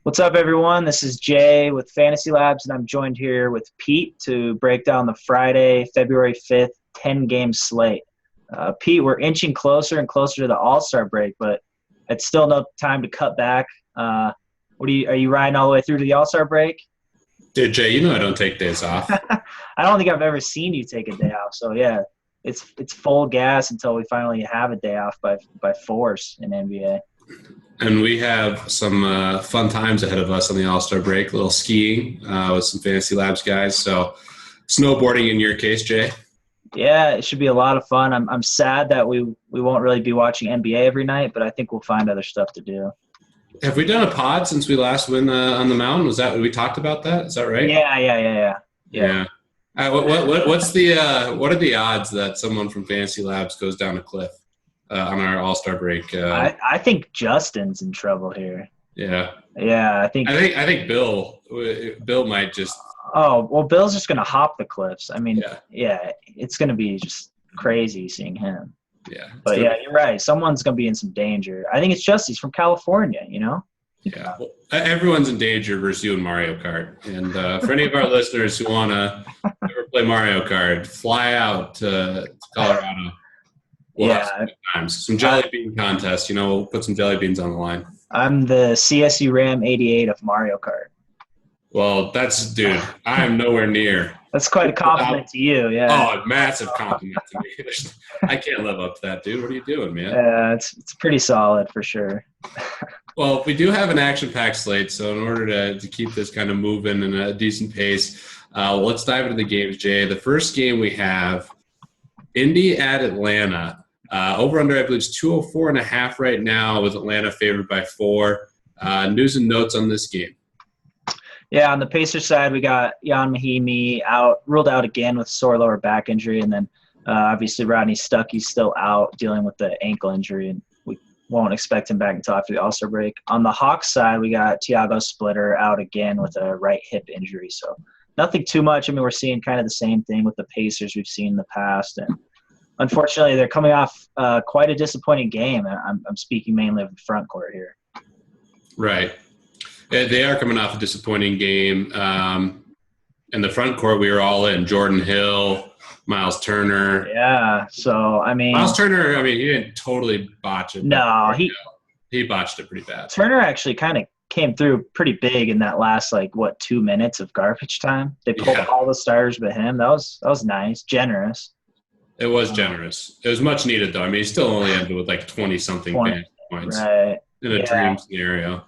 What's up, everyone? This is Jay with FantasyLabs, and I'm joined here with Pete to break down the Friday, February 5th, 10-game slate. Pete, we're inching closer and closer to the All-Star break, but it's still no time to cut back. Are you riding all the way through to the All-Star break? Dude, Jay, you know I don't take days off. I don't think I've ever seen you take a day off. So, yeah, it's full gas until we finally have a day off by force in NBA. And we have some fun times ahead of us on the All-Star break, a little skiing with some FantasyLabs guys. So snowboarding in your case, Jay? Yeah, it should be a lot of fun. I'm sad that we won't really be watching NBA every night, but I think we'll find other stuff to do. Have we done a pod since we last went on the mountain? We talked about that? Is that right? Yeah. What are the odds that someone from FantasyLabs goes down a cliff on our All-Star break? I think Justin's in trouble here. Yeah. Yeah, I think Bill might just. Oh, well, Bill's just going to hop the cliffs. I mean, yeah, it's going to be just crazy seeing him. Yeah. But, yeah, you're right. Someone's going to be in some danger. I think it's just he's from California, you know? Yeah. Well, everyone's in danger versus you in Mario Kart. And for any of our listeners who want to ever play Mario Kart, fly out to Colorado. We'll have some good times. Some jelly bean contest. We'll put some jelly beans on the line. I'm the CSU Ram 88 of Mario Kart. Well, dude, I am nowhere near. That's quite a compliment to you, yeah. Oh, a massive compliment to me. I can't live up to that, dude. What are you doing, man? It's pretty solid for sure. Well, we do have an action-packed slate, so in order to keep this kind of moving in a decent pace, let's dive into the games, Jay. The first game we have, Indy at Atlanta. Over-under, I believe, is 204.5 right now, with Atlanta favored by 4. News and notes on this game. Yeah, on the Pacers side, we got Jan Mahimi ruled out again with sore lower back injury, and then obviously Rodney Stuckey's still out dealing with the ankle injury, and we won't expect him back until after the All-Star break. On the Hawks side, we got Thiago Splitter out again with a right hip injury, so nothing too much. I mean, we're seeing kind of the same thing with the Pacers we've seen in the past, and unfortunately, they're coming off quite a disappointing game. I'm speaking mainly of the front court here. Right. They are coming off a disappointing game. In the front court, we were all in. Jordan Hill, Miles Turner. Yeah, so, I mean – Miles Turner, he didn't totally botch it. No, he botched it pretty bad. Turner actually kind of came through pretty big in that last, 2 minutes of garbage time. They pulled all the starters but him. That was nice, generous. It was generous. It was much needed, though. He still only ended with 20-something points right. in a dream scenario.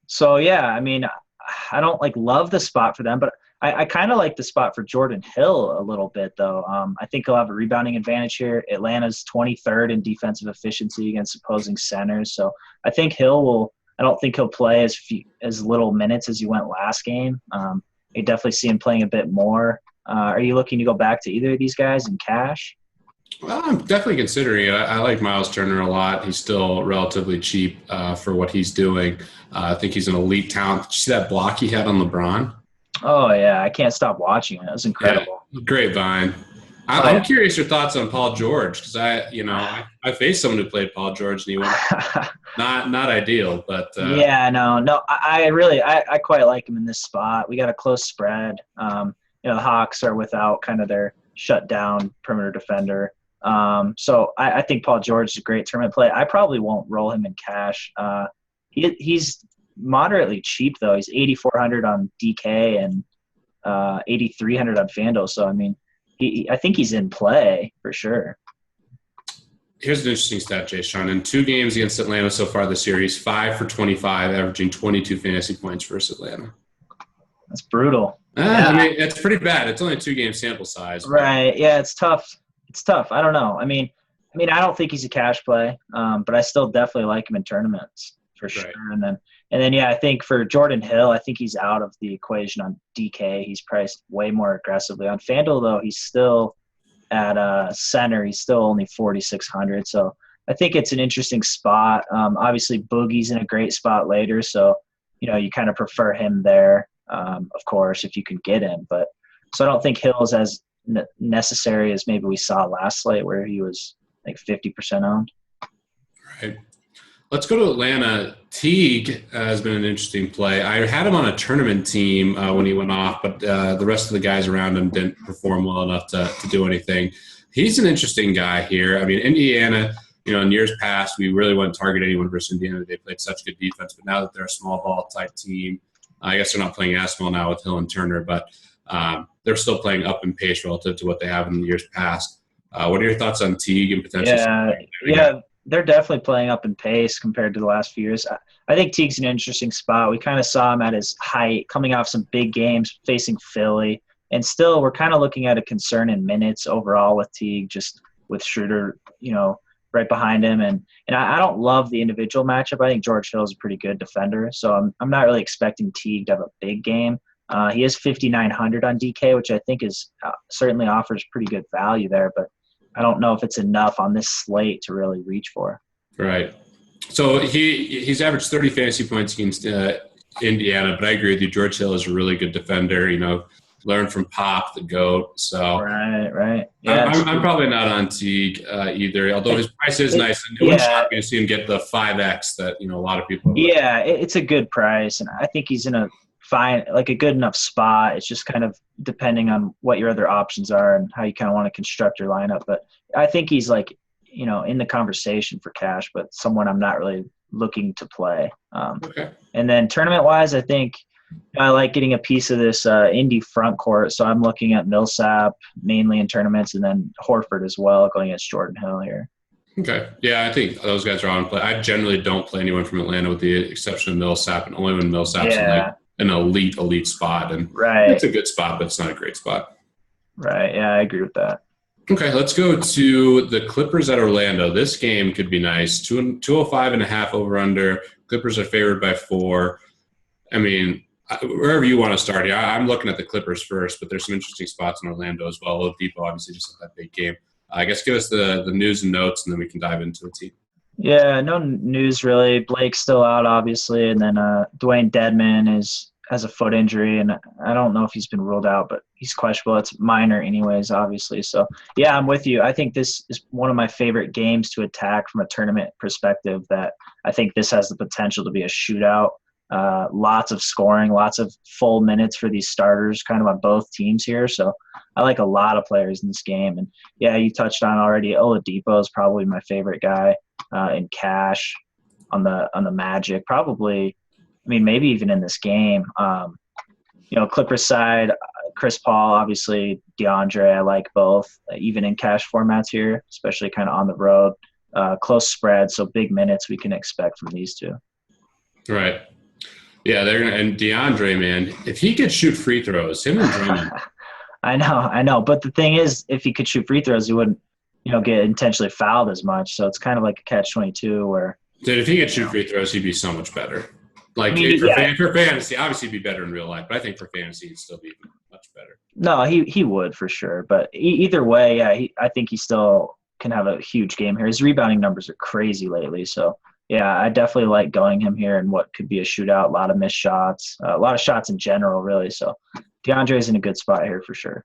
So, yeah, I don't love the spot for them, but I kind of like the spot for Jordan Hill a little bit, though. I think he'll have a rebounding advantage here. Atlanta's 23rd in defensive efficiency against opposing centers. So I think I don't think he'll play as little minutes as he went last game. I definitely see him playing a bit more. Are you looking to go back to either of these guys in cash? Well, I'm definitely considering it. I like Miles Turner a lot. He's still relatively cheap for what he's doing. I think he's an elite talent. Did you see that block he had on LeBron? Oh, yeah. I can't stop watching it. It was incredible. Yeah, great vine. I'm curious your thoughts on Paul George because I faced someone who played Paul George and he went not ideal, but I quite like him in this spot. We got a close spread. The Hawks are without kind of their shut down perimeter defender. So I think Paul George is a great tournament play. I probably won't roll him in cash. He's moderately cheap though. He's 8,400 on DK and 8,300 on FanDuel. So I think he's in play for sure. Here's an interesting stat, Jay Sean. In 2 games against Atlanta so far this year, he's 5 for 25, averaging 22 fantasy points versus Atlanta. That's brutal. It's pretty bad. It's only a 2-game sample size. Right. Yeah, it's tough. I don't know. I don't think he's a cash play, but I still definitely like him in tournaments for sure. Right. And then, I think for Jordan Hill, I think he's out of the equation on DK. He's priced way more aggressively. On FanDuel, though, he's still at center. He's still only 4,600. So I think it's an interesting spot. Obviously, Boogie's in a great spot later. So, you kind of prefer him there, of course, if you can get him. But so I don't think Hill's as necessary as maybe we saw last slate where he was 50% owned. Right. Let's go to Atlanta. Teague has been an interesting play. I had him on a tournament team when he went off, but the rest of the guys around him didn't perform well enough to do anything. He's an interesting guy here. I mean, Indiana, in years past, we really wouldn't target anyone versus Indiana. They played such good defense, but now that they're a small ball type team, I guess they're not playing as small now with Hill and Turner, but they're still playing up in pace relative to what they have in the years past. What are your thoughts on Teague and potentially? Yeah. They're definitely playing up in pace compared to the last few years. I think Teague's an interesting spot. We kind of saw him at his height, coming off some big games, facing Philly. And still, we're kind of looking at a concern in minutes overall with Teague, just with Schroeder, right behind him. And I don't love the individual matchup. I think George Hill is a pretty good defender. So I'm not really expecting Teague to have a big game. He is 5,900 on DK, which I think is certainly offers pretty good value there. But I don't know if it's enough on this slate to really reach for. Right. So he's averaged 30 fantasy points against Indiana, but I agree with you. George Hill is a really good defender. Learn from Pop, the GOAT. So right. Yeah, I'm probably not on Teague either, although his price is nice. And it wouldn't shock me to see him get the 5X that a lot of people. Yeah, it's a good price, and I think he's in a good enough spot. It's just kind of depending on what your other options are and how you kind of want to construct your lineup. But I think he's in the conversation for cash, but someone I'm not really looking to play. Okay. And then tournament-wise, I think I like getting a piece of this Indy front court. So I'm looking at Millsap mainly in tournaments, and then Horford as well going against Jordan Hill here. Okay. Yeah, I think those guys are on play. I generally don't play anyone from Atlanta with the exception of Millsap, and only when Millsap's in an elite spot. And it's a good spot, but it's not a great spot. Right. Yeah, I agree with that. Okay, let's go to the Clippers at Orlando. This game could be nice. 205.5 over-under. Clippers are favored by 4. I mean, wherever you want to start here. I'm looking at the Clippers first, but there's some interesting spots in Orlando as well. Oladipo obviously just had that big game. I guess give us the news and notes, and then we can dive into the team. Yeah, no news really. Blake's still out, obviously, and then Dwayne Dedman has a foot injury, and I don't know if he's been ruled out, but he's questionable. It's minor anyways, obviously. So, yeah, I'm with you. I think this is one of my favorite games to attack from a tournament perspective, that I think this has the potential to be a shootout. Lots of scoring, lots of full minutes for these starters kind of on both teams here. So I like a lot of players in this game. And, yeah, you touched on already, Oladipo is probably my favorite guy in cash on the Magic. Probably – maybe even in this game. Clippers side, Chris Paul, obviously DeAndre, I like both, even in cash formats here, especially kind of on the road. Close spread, so big minutes we can expect from these two. Right. Yeah, they're gonna, and DeAndre, man, if he could shoot free throws, him and Drummond. I know. But the thing is, if he could shoot free throws, he wouldn't, get intentionally fouled as much. So it's kind of like a catch-22 where. Dude, if he could shoot free throws, he'd be so much better. For fantasy, obviously it'd be better in real life, but I think for fantasy it'd still be much better. No, he would for sure. But either way, yeah, I think he still can have a huge game here. His rebounding numbers are crazy lately. So, yeah, I definitely like going him here in what could be a shootout, a lot of missed shots, a lot of shots in general, really. So, DeAndre's in a good spot here for sure.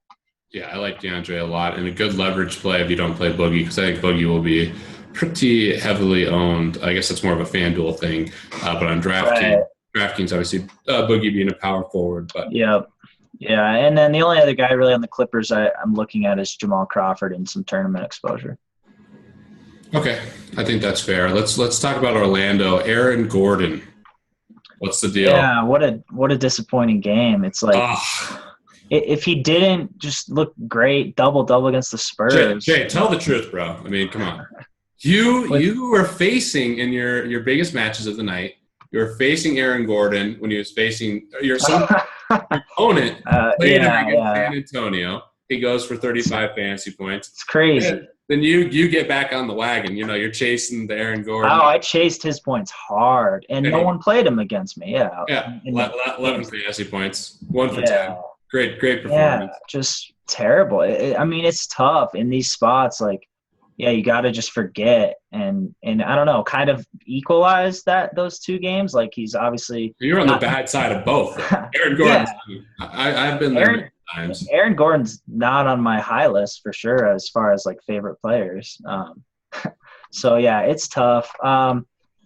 Yeah, I like DeAndre a lot, and a good leverage play if you don't play Boogie, because I think Boogie will be pretty heavily owned. I guess that's more of a FanDuel thing, but on DraftKings, obviously Boogie being a power forward. But yeah, and then the only other guy really on the Clippers I'm looking at is Jamal Crawford in some tournament exposure. Okay, I think that's fair. Let's talk about Orlando. Aaron Gordon, what's the deal? Yeah, what a disappointing game. It's like if he didn't just look great, double against the Spurs. Jay, tell the truth, bro. I mean, come on. You were facing in your biggest matches of the night. You were facing Aaron Gordon when he was facing your opponent playing him against San Antonio. He goes for 35 fantasy points. It's crazy. Then you get back on the wagon. You're chasing the Aaron Gordon. Oh, I chased his points hard, and no one played him against me. Yeah. 11 fantasy points, 1 for 10. Great performance. Yeah, just terrible. It's tough in these spots. You got to just forget and I don't know, kind of equalize those two games. He's obviously you're on the bad side of both. Aaron Gordon. I've been there many times. Aaron Gordon's not on my high list for sure as far as favorite players. So yeah, it's tough.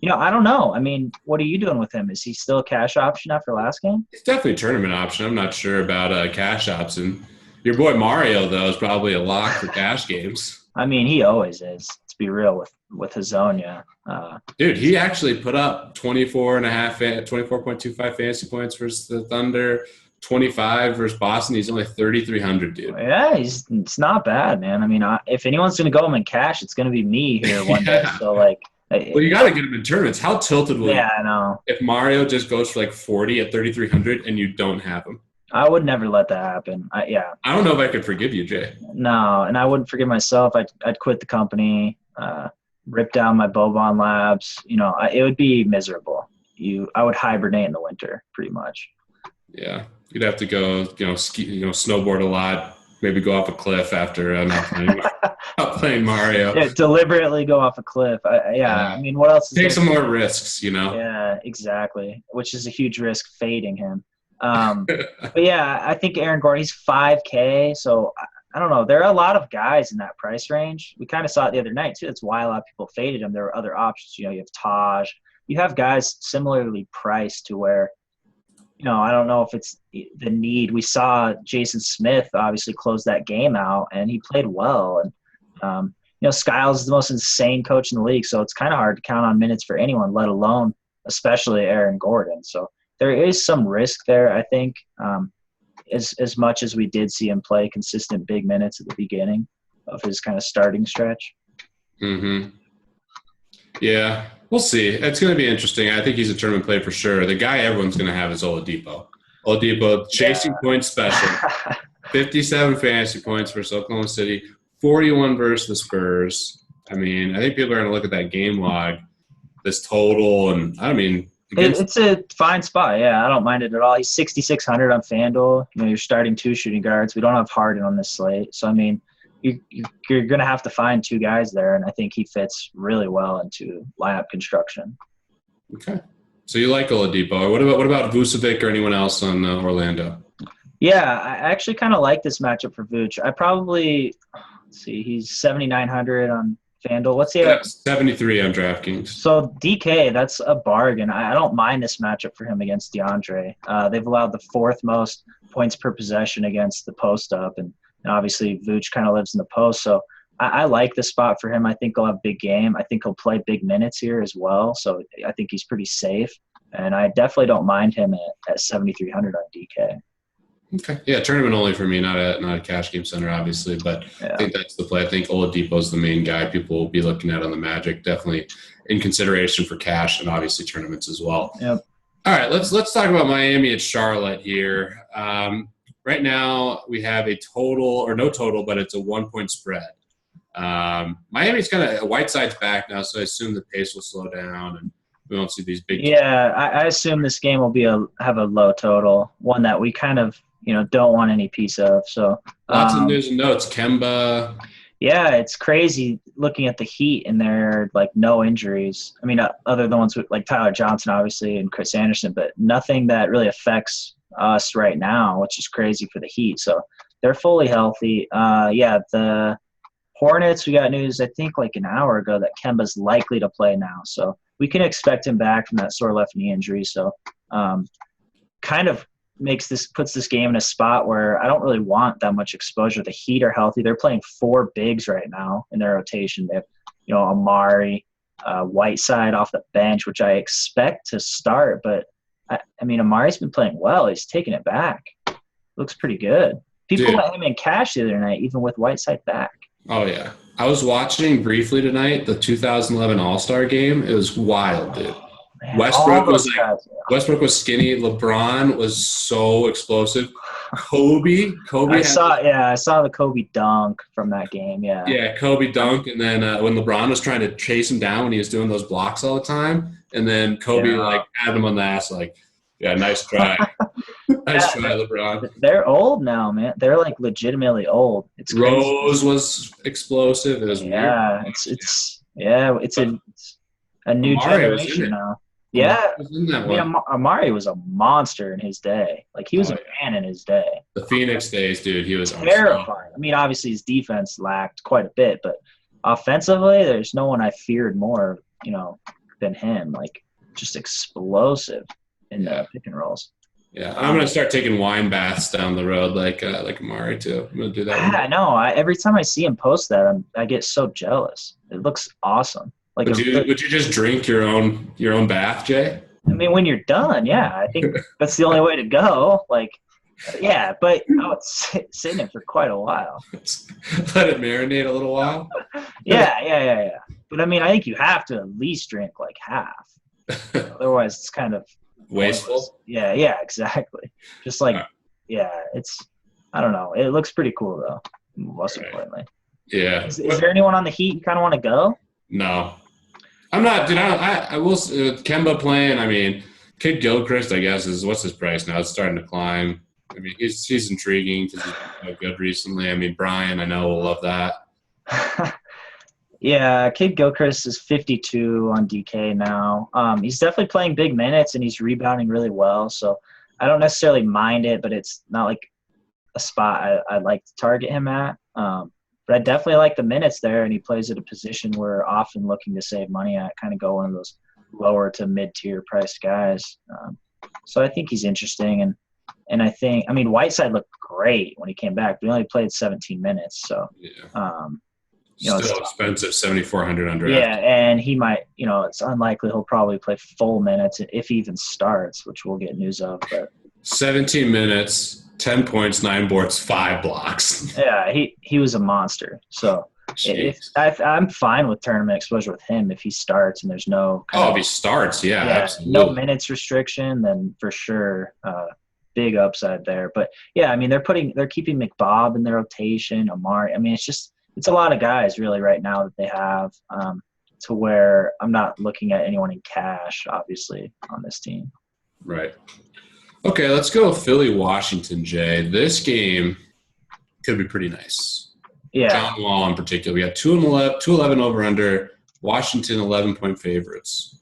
I don't know. I mean, what are you doing with him? Is he still a cash option after last game? It's definitely a tournament option. I'm not sure about a cash option. Your boy Mario, though, is probably a lock for cash games. I mean, he always is. To be real with Hazonia. Dude, he actually put up 24.25 fantasy points versus the Thunder, 25 versus Boston. He's only 3,300, dude. Yeah, it's not bad, man. I mean, if anyone's going to go him in cash, it's going to be me here one day. So, like, well, you got to get him in tournaments. How tilted will I know. If Mario just goes for like 40 at 3,300 and you don't have him? I would never let that happen. I don't know if I could forgive you, Jay. No, and I wouldn't forgive myself. I'd quit the company, rip down my Boban Labs. It would be miserable. I would hibernate in the winter, pretty much. Yeah, you'd have to go, ski, snowboard a lot. Maybe go off a cliff after not playing Mario. Yeah, deliberately go off a cliff. I mean, what else? Take some more risks, Yeah, exactly. Which is a huge risk, fading him. But yeah, I think Aaron Gordon, he's 5K. So I don't know. There are a lot of guys in that price range. We kind of saw it the other night too. That's why a lot of people faded him. There were other options. You have Taj. You have guys similarly priced to where, I don't know if it's the need. We saw Jason Smith obviously close that game out, and he played well. And Skiles is the most insane coach in the league, so it's kind of hard to count on minutes for anyone, let alone especially Aaron Gordon. So there is some risk there, I think, as much as we did see him play consistent big minutes at the beginning of his kind of starting stretch. Mm-hmm. Yeah, we'll see. It's going to be interesting. I think he's a tournament play for sure. The guy everyone's going to have is Oladipo. Oladipo, chasing points special. 57 fantasy points versus Oklahoma City, 41 versus the Spurs. I mean, I think people are going to look at that game log, this total, and it's a fine spot. Yeah, I don't mind it at all. He's 6,600 on FanDuel. You're starting 2 shooting guards. We don't have Harden on this slate. So, I mean, you're going to have to find 2 guys there, and I think he fits really well into lineup construction. Okay. So you like Oladipo. What about Vucevic or anyone else on Orlando? Yeah, I actually kind of like this matchup for Vooch. I probably – he's 7,900 on FanDuel. What's the 73 on DraftKings. So DK, that's a bargain. I don't mind this matchup for him against DeAndre. They've allowed the 4th most points per possession against the post up, and obviously Vooch kind of lives in the post. So I like the spot for him. I think he'll have a big game. I think he'll play big minutes here as well. So I think he's pretty safe, and I definitely don't mind him at 7,300 on DK. Okay. Yeah, tournament only for me, not a cash game center, obviously, but I think that's the play. I think Oladipo's the main guy people will be looking at on the Magic, definitely in consideration for cash and obviously tournaments as well. Yep. All right, let's talk about Miami at Charlotte here. Right now we have a total, or no total, but it's a 1-point spread. Miami's kind of – Whiteside's back now, so I assume the pace will slow down and we won't see these big – Yeah, I assume this game will have a low total, one that we kind of – don't want any piece of. So lots of news and notes. Kemba. Yeah, it's crazy looking at the Heat and they're like no injuries. I mean, other than ones with like Tyler Johnson, obviously, and Chris Anderson, but nothing that really affects us right now, which is crazy for the Heat. So they're fully healthy. The Hornets, we got news, I think like an hour ago that Kemba's likely to play now. So we can expect him back from that sore left knee injury. So kind of puts this game in a spot where I don't really want that much exposure. The Heat are healthy. They're playing 4 bigs right now in their rotation. They have, Amari, Whiteside off the bench, which I expect to start. But, I mean, Amari's been playing well. He's taking it back. Looks pretty good. People let him in cash the other night, even with Whiteside back. Oh, yeah. I was watching briefly tonight the 2011 All-Star game. It was wild, dude. Man, Westbrook was skinny. LeBron was so explosive. Kobe. I saw the Kobe dunk from that game. Yeah. Yeah, Kobe dunk, and then when LeBron was trying to chase him down when he was doing those blocks all the time, and then Kobe had him on the ass nice try. Nice try, LeBron. They're old now, man. They're like legitimately old. It's crazy. Rose was explosive. It was weird. It's a new generation now. Yeah, Amari was a monster in his day. Like, he was a man in his day. The Phoenix days, dude, he was terrifying. I mean, obviously his defense lacked quite a bit, but offensively, there's no one I feared more, than him, like just explosive in the pick and rolls. Yeah, I'm gonna start taking wine baths down the road, like Amari too. I'm gonna do that. Yeah, I know. Every time I see him post that, I get so jealous. It looks awesome. Like, would you just drink your own bath, Jay? I mean, when you're done, yeah, I think that's the only way to go. Like, yeah, but I would sit in it for quite a while. Let it marinate a little while. Yeah. But I mean, I think you have to at least drink like half. Otherwise, it's kind of wasteful. Yeah, exactly. Just like, it's, I don't know. It looks pretty cool though. Most importantly. Yeah. Is there anyone on the Heat you kind of want to go? No, I'm not. Dude, I will. Kemba playing. I mean, Kid Gilchrist, I guess, what's his price now? It's starting to climb. I mean, he's intriguing because he's been good recently. I mean, Brian, I know will love that. Yeah, Kid Gilchrist is 52 on DK now. He's definitely playing big minutes and he's rebounding really well. So I don't necessarily mind it, but it's not like a spot I'd like to target him at. But I definitely like the minutes there, and he plays at a position we're often looking to save money at, kind of go one of those lower to mid-tier priced guys. So I think he's interesting. And I think, I mean, Whiteside looked great when he came back. We only played 17 minutes. So, still expensive, 7,400 under. Yeah, and he might, it's unlikely he'll probably play full minutes if he even starts, which we'll get news of. But 17 minutes, 10 points, 9 boards, 5 blocks. Yeah, he was a monster. So I'm fine with tournament exposure with him if he starts and there's no if he starts, absolutely. No minutes restriction, then for sure big upside there. But yeah, I mean they're keeping McBob in their rotation, Amari. I mean it's a lot of guys really right now that they have to where I'm not looking at anyone in cash obviously on this team. Right. Okay, let's go Philly, Washington, Jay. This game could be pretty nice. Yeah. John Wall in particular. We got 211 over under, Washington 11-point favorites.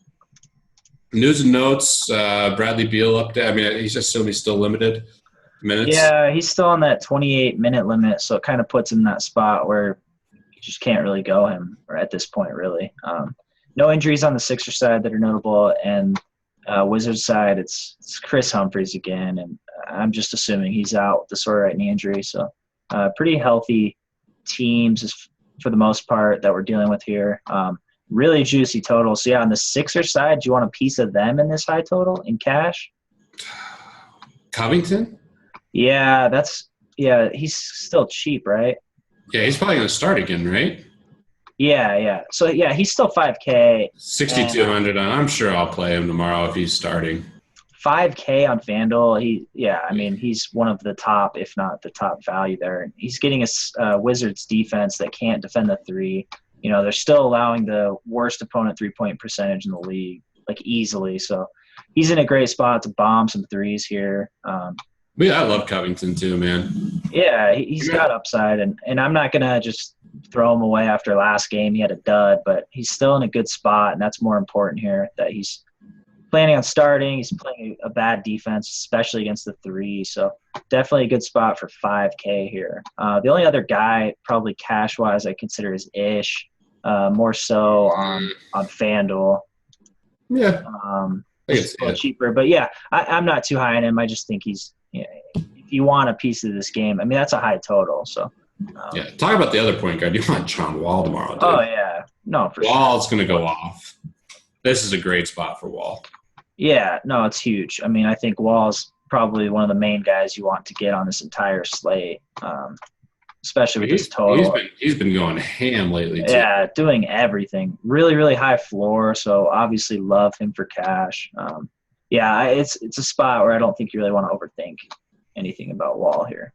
News and notes, Bradley Beal update. I mean, he's still limited minutes. Yeah, he's still on that 28-minute limit, so it kind of puts him in that spot where you just can't really go him at this point, really. No injuries on the Sixers side that are notable, and Wizards side, it's Chris Humphries again, and I'm just assuming he's out with the sore right knee injury. So pretty healthy teams for the most part that we're dealing with here. Really juicy total. So, yeah, on the Sixers side, do you want a piece of them in this high total in cash? Covington? Yeah, he's still cheap, right? Yeah, he's probably going to start again, right? Yeah. So, yeah, he's still 5K. 6,200. I'm sure I'll play him tomorrow if he's starting. 5K on FanDuel. He's one of the top, if not the top value there. He's getting a Wizards defense that can't defend the three. They're still allowing the worst opponent 3-point percentage in the league, like easily. So he's in a great spot to bomb some threes here. I love Covington too, man. Yeah, he's got upside, and I'm not going to just throw him away after last game. He had a dud, but he's still in a good spot, and that's more important here, that he's planning on starting. He's playing a bad defense, especially against the three, so definitely a good spot for 5K here. The only other guy probably cash-wise I consider is Ish, more so on FanDuel. Yeah. It's a little cheaper, but yeah, I'm not too high on him. I just think he's if you want a piece of this game, I mean, that's a high total. So, talk about the other point guard. You want John Wall tomorrow, dude. Oh, yeah. No, for sure. Wall's going to go off. This is a great spot for Wall. Yeah, no, it's huge. I mean, I think Wall's probably one of the main guys you want to get on this entire slate, especially with this total. He's been going ham lately, too. Yeah, doing everything. Really, really high floor, so obviously love him for cash. It's a spot where I don't think you really want to overthink anything about Wall here.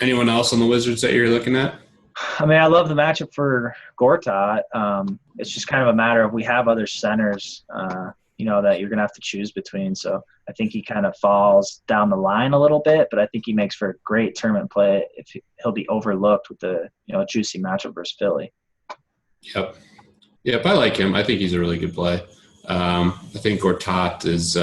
Anyone else on the Wizards that you're looking at? I mean, I love the matchup for Gortat. It's just kind of a matter of we have other centers, that you're going to have to choose between. So I think he kind of falls down the line a little bit, but I think he makes for a great tournament play if he'll be overlooked with the juicy matchup versus Philly. Yep, I like him. I think he's a really good play. I think Gortat is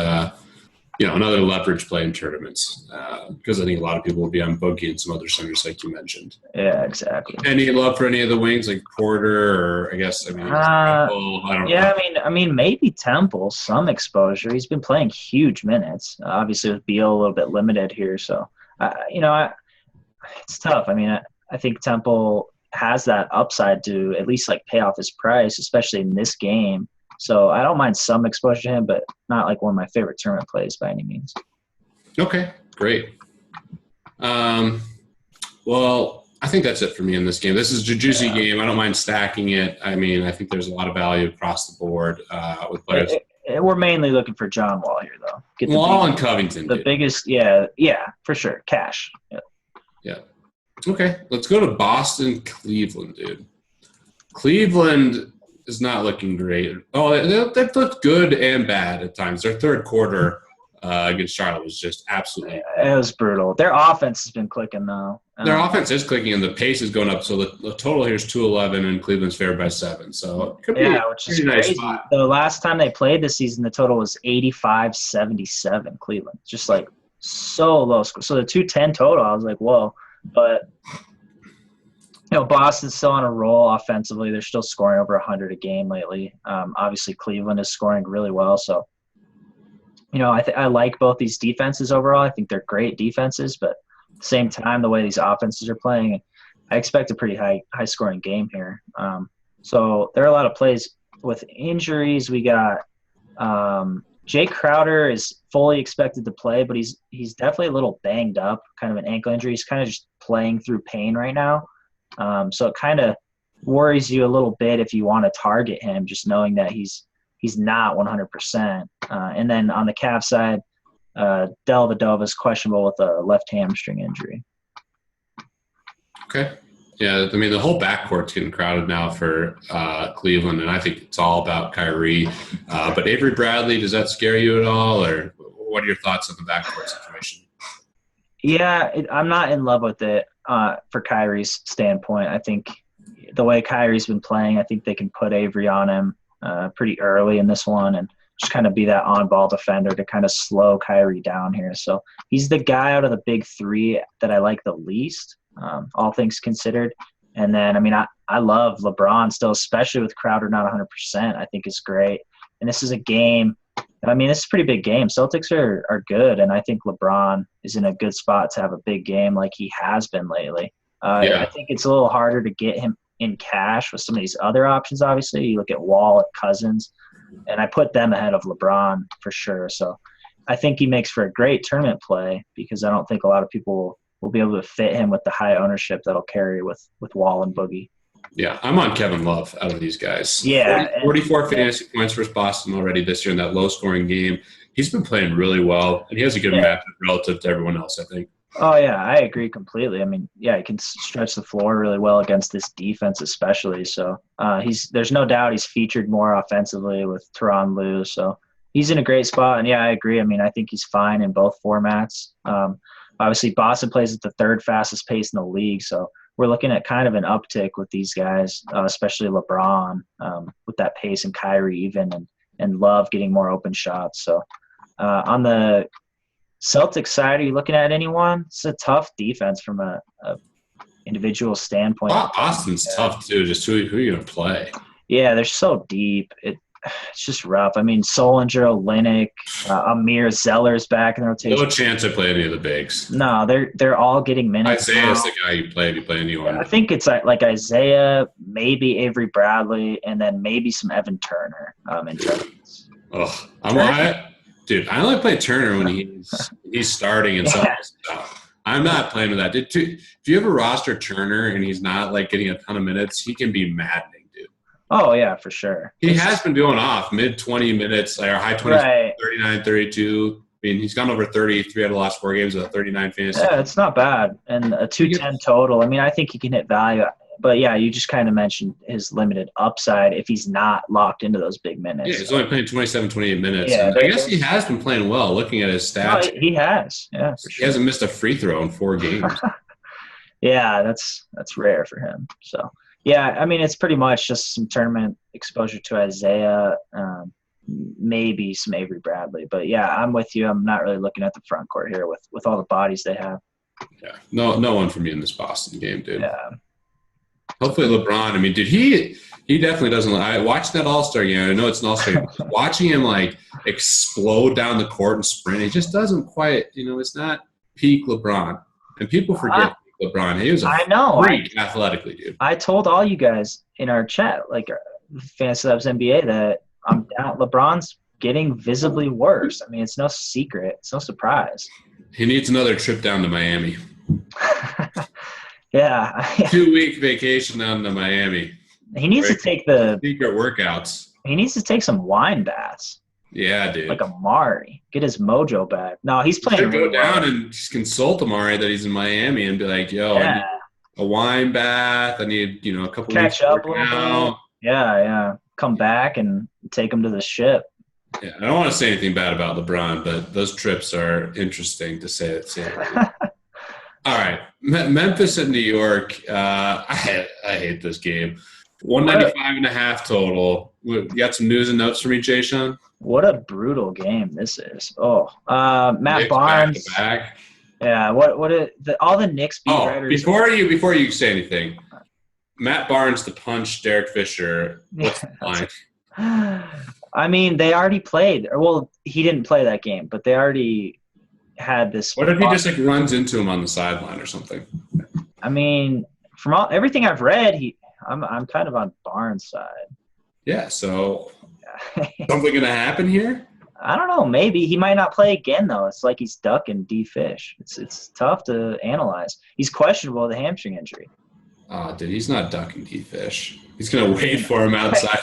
another leverage play in tournaments because I think a lot of people will be on Boogie and some other centers like you mentioned. Yeah, exactly. Any love for any of the wings like Porter or I don't know. Yeah, I mean, maybe Temple, some exposure. He's been playing huge minutes. Obviously, with Beal a little bit limited here, so it's tough. I mean, I think Temple has that upside to at least like pay off his price, especially in this game. So I don't mind some exposure to him, but not like one of my favorite tournament plays by any means. Okay, great. Well, I think that's it for me in this game. This is a juicy game. I don't mind stacking it. I mean, I think there's a lot of value across the board with players. We're mainly looking for John Wall here, though. Wall and Covington. The biggest, yeah, for sure. Cash. Yeah. Okay, let's go to Boston, Cleveland, dude. Cleveland is not looking great. Oh, they've looked good and bad at times. Their third quarter against Charlotte was just absolutely – It was brutal. Their offense has been clicking, though. Their offense is clicking, and the pace is going up. So the total here is 211, and Cleveland's favored by 7. So it could be which is crazy. Nice. The last time they played this season, the total was 85-77 Cleveland. Just like so low score. So the 210 total, I was like, whoa. But Boston's still on a roll offensively. They're still scoring over 100 a game lately. Obviously, Cleveland is scoring really well. So, I like both these defenses overall. I think they're great defenses, but at the same time, the way these offenses are playing, I expect a pretty high-scoring game here. So there are a lot of plays. With injuries, we got Jay Crowder is fully expected to play, but he's definitely a little banged up, kind of an ankle injury. He's kind of just playing through pain right now. So it kind of worries you a little bit if you want to target him, just knowing that he's not 100%. And then on the Cavs side, Dellavedova is questionable with a left hamstring injury. Okay. Yeah, I mean, the whole backcourt's getting crowded now for Cleveland, and I think it's all about Kyrie. But Avery Bradley, does that scare you at all, or what are your thoughts on the backcourt situation? Yeah, I'm not in love with it for Kyrie's standpoint. I think the way Kyrie's been playing, I think they can put Avery on him pretty early in this one and just kind of be that on-ball defender to kind of slow Kyrie down here. So he's the guy out of the big three that I like the least. All things considered. And then, I mean, I love LeBron still, especially with Crowder not 100%, I think is great. And this is a game, I mean, this is a pretty big game. Celtics are good, and I think LeBron is in a good spot to have a big game like he has been lately. I think it's a little harder to get him in cash with some of these other options, obviously. You look at Wall and Cousins, and I put them ahead of LeBron for sure. So I think he makes for a great tournament play because I don't think a lot of people will be able to fit him with the high ownership that'll carry with Wall and Boogie. Yeah, I'm on Kevin Love out of these guys. Yeah. 44 fantasy points versus Boston already this year in that low-scoring game. He's been playing really well, and he has a good matchup relative to everyone else, I think. Oh, yeah, I agree completely. I mean, yeah, he can stretch the floor really well against this defense especially. So there's no doubt he's featured more offensively with Tyronn Lue. So he's in a great spot. And, yeah, I agree. I mean, I think he's fine in both formats. Obviously, Boston plays at the third fastest pace in the league, so we're looking at kind of an uptick with these guys, especially LeBron with that pace and Kyrie even, and Love getting more open shots. So on the Celtics side, are you looking at anyone? It's a tough defense from a individual standpoint. Boston's tough too. Just who are you going to play? Yeah, they're so deep. It's just rough. I mean, Solinger, Olynyk, Amir, Zeller's back in the rotation. No chance I play any of the bigs. No, they're all getting minutes. Isaiah's the guy you play if you play anyone. I think it's like Isaiah, maybe Avery Bradley, and then maybe some Evan Turner in tournaments. Oh, I'm on it. Dude, I only play Turner when he's starting and stuff. I'm not playing with that. If you have a roster Turner and he's not like getting a ton of minutes, he can be maddening. Oh, yeah, for sure. He has been going off mid-20 minutes, or high 20s, right. 39, 32. I mean, he's gone over 33 out of the last 4 games with a 39 fantasy. Yeah, it's not bad. And a 210 total. I mean, I think he can hit value. But, yeah, you just kind of mentioned his limited upside if he's not locked into those big minutes. Yeah, he's only playing 27, 28 minutes. Yeah, I guess he has been playing well, looking at his stats. No, he has, yeah, for sure. He hasn't missed a free throw in 4 games. Yeah, that's rare for him. So. Yeah, I mean, it's pretty much just some tournament exposure to Isaiah. maybe some Avery Bradley. But yeah, I'm with you. I'm not really looking at the front court here with all the bodies they have. Yeah, no one for me in this Boston game, dude. Yeah. Hopefully LeBron. I mean, dude, he definitely doesn't. I watched that All-Star game. I know it's an All-Star game. Watching him like explode down the court and sprint, he just doesn't quite. It's not peak LeBron. And people forget peak LeBron. He was a freak athletically, dude. I told all you guys in our chat, like FantasyLabs NBA, that I'm down. LeBron's getting visibly worse. I mean, it's no secret. It's no surprise. He needs another trip down to Miami. Yeah. 2-week vacation down to Miami. He needs to take the secret workouts. He needs to take some wine baths. Yeah, dude. Like Amari. Get his mojo back. No, he's playing. Should go down and just consult Amari that he's in Miami and be like, yo, I need a wine bath. I need, a couple catch weeks up a little bit. Yeah. Come back and take him to the ship. Yeah, I don't want to say anything bad about LeBron, but those trips are interesting to say it. All right, Memphis and New York. I hate this game. 195.5 total. You got some news and notes for me, Jay Sean? What a brutal game this is. Matt Barnes. Back. Yeah. All the Knicks beat writers. Before you say anything, Matt Barnes to punch Derek Fisher. What's the line? I mean, they already played. Well, he didn't play that game, but they already had this. What if he just runs into him on the sideline or something? I mean, from everything I've read, I'm kind of on Barnes' side. Yeah. So something gonna happen here? I don't know. Maybe he might not play again though. It's like he's ducking D Fish. It's tough to analyze. He's questionable with a hamstring injury. Oh, dude, he's not ducking D Fish. He's gonna wait for him outside.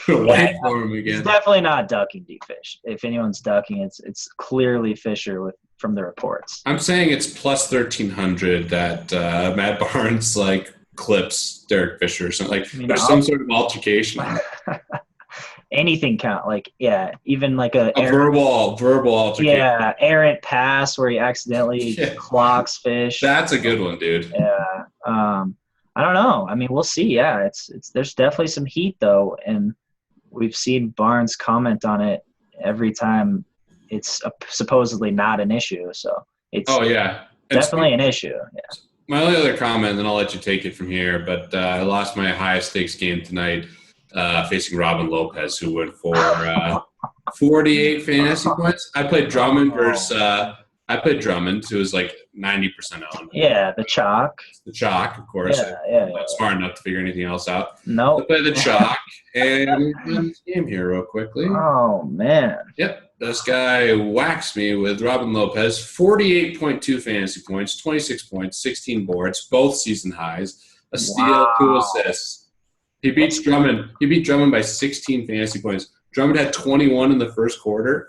Wait for him again. He's definitely not ducking D Fish. If anyone's ducking, it's clearly Fisher from the reports. I'm saying it's plus 1,300 that Matt Barnes clips Derek Fisher or something. There's some sort of altercation. Anything count. Even a verbal altercation. Yeah, errant pass where he accidentally clocks Fish. That's a good one, dude. Yeah. I don't know. I mean, we'll see. Yeah, there's definitely some heat though, and we've seen Barnes comment on it every time it's supposedly not an issue. So it's definitely an issue. Yeah. My only other comment, and then I'll let you take it from here. But I lost my highest stakes game tonight facing Robin Lopez, who went for 48 fantasy points. I played Drummond who was 90% owned. Yeah, the chalk. The chalk, of course. Yeah. Not smart enough to figure anything else out. No. I played the chalk, and we won this game here real quickly. Oh, man. Yep. This guy waxed me with Robin Lopez, 48.2 fantasy points, 26 points, 16 boards, both season highs, a steal, 2 assists. He beat Drummond by 16 fantasy points. Drummond had 21 in the first quarter,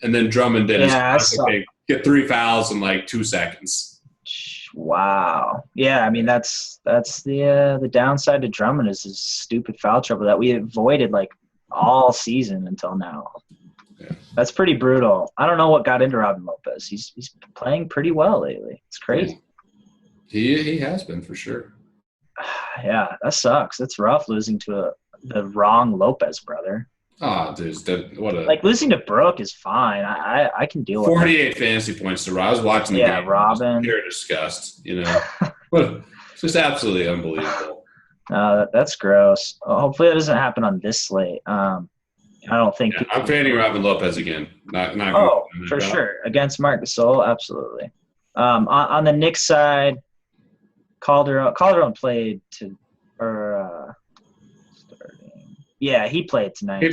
and then Drummond did his get 3 fouls in 2 seconds. Wow. Yeah, I mean that's the downside to Drummond is his stupid foul trouble that we avoided all season until now. Yeah. That's pretty brutal. I don't know what got into Robin Lopez. He's playing pretty well lately. It's crazy. He has been for sure. Yeah, that sucks. That's rough losing to the wrong Lopez brother. Oh, dude, losing to Brooke is fine. I can deal with 48 fantasy points to Robin. I was watching the game. Yeah, Robin. Pure disgust, But it's just absolutely unbelievable. That's gross. Hopefully that doesn't happen on this slate. I don't think. Yeah, I'm fading Robin Lopez again. Not for sure. Against Marc Gasol, absolutely. On the Knicks side, Calderon played Yeah, he played tonight. He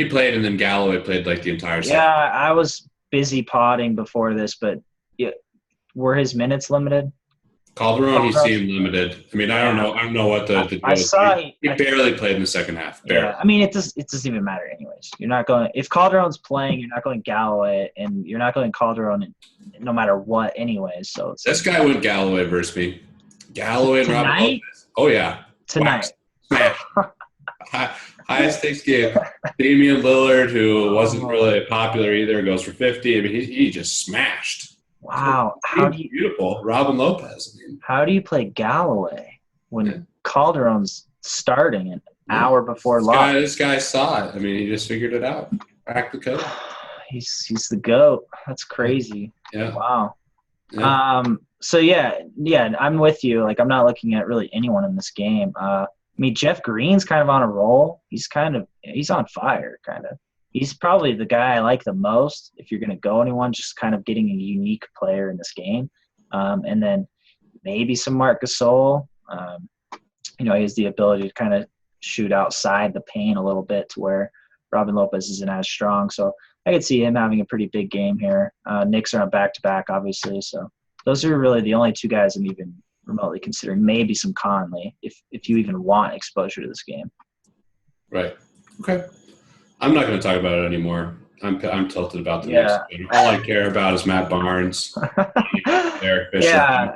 played, and then Galloway played the entire season. Yeah, I was busy potting before this, but were his minutes limited? Calderon, he seemed limited. I mean, I don't know what the I saw he barely played in the second half. Barely. Yeah, I mean, it doesn't even matter anyways. You're not going – if Calderon's playing, you're not going Galloway, and you're not going Calderon no matter what anyways. So this guy went Galloway versus me. Galloway and Robin Lopez. Oh, yeah. Tonight. Smash. Highest stakes game. Damian Lillard, who wasn't really popular either, goes for 50. I mean, he just smashed. Wow. Beautiful. Robin Lopez. How do you play Galloway when Calderon's starting? And hour before lock. This guy saw it. I mean, he just figured it out. Cracked the code. He's the GOAT. That's crazy. Yeah. Wow. Yeah. So yeah, I'm with you. Like, I'm not looking at really anyone in this game. I mean, Jeff Green's kind of on a roll. He's on fire, kind of. He's probably the guy I like the most. If you're going to go anyone, just kind of getting a unique player in this game. And then maybe some Marc Gasol. He has the ability to kind of shoot outside the paint a little bit to where Robin Lopez isn't as strong. So I could see him having a pretty big game here. Knicks are on back-to-back, obviously. So those are really the only two guys I'm even remotely considering. Maybe some Conley if you even want exposure to this game. Right. Okay. I'm not going to talk about it anymore. I'm tilted about the Knicks. All I care about is Matt Barnes, Eric Bishop. Yeah.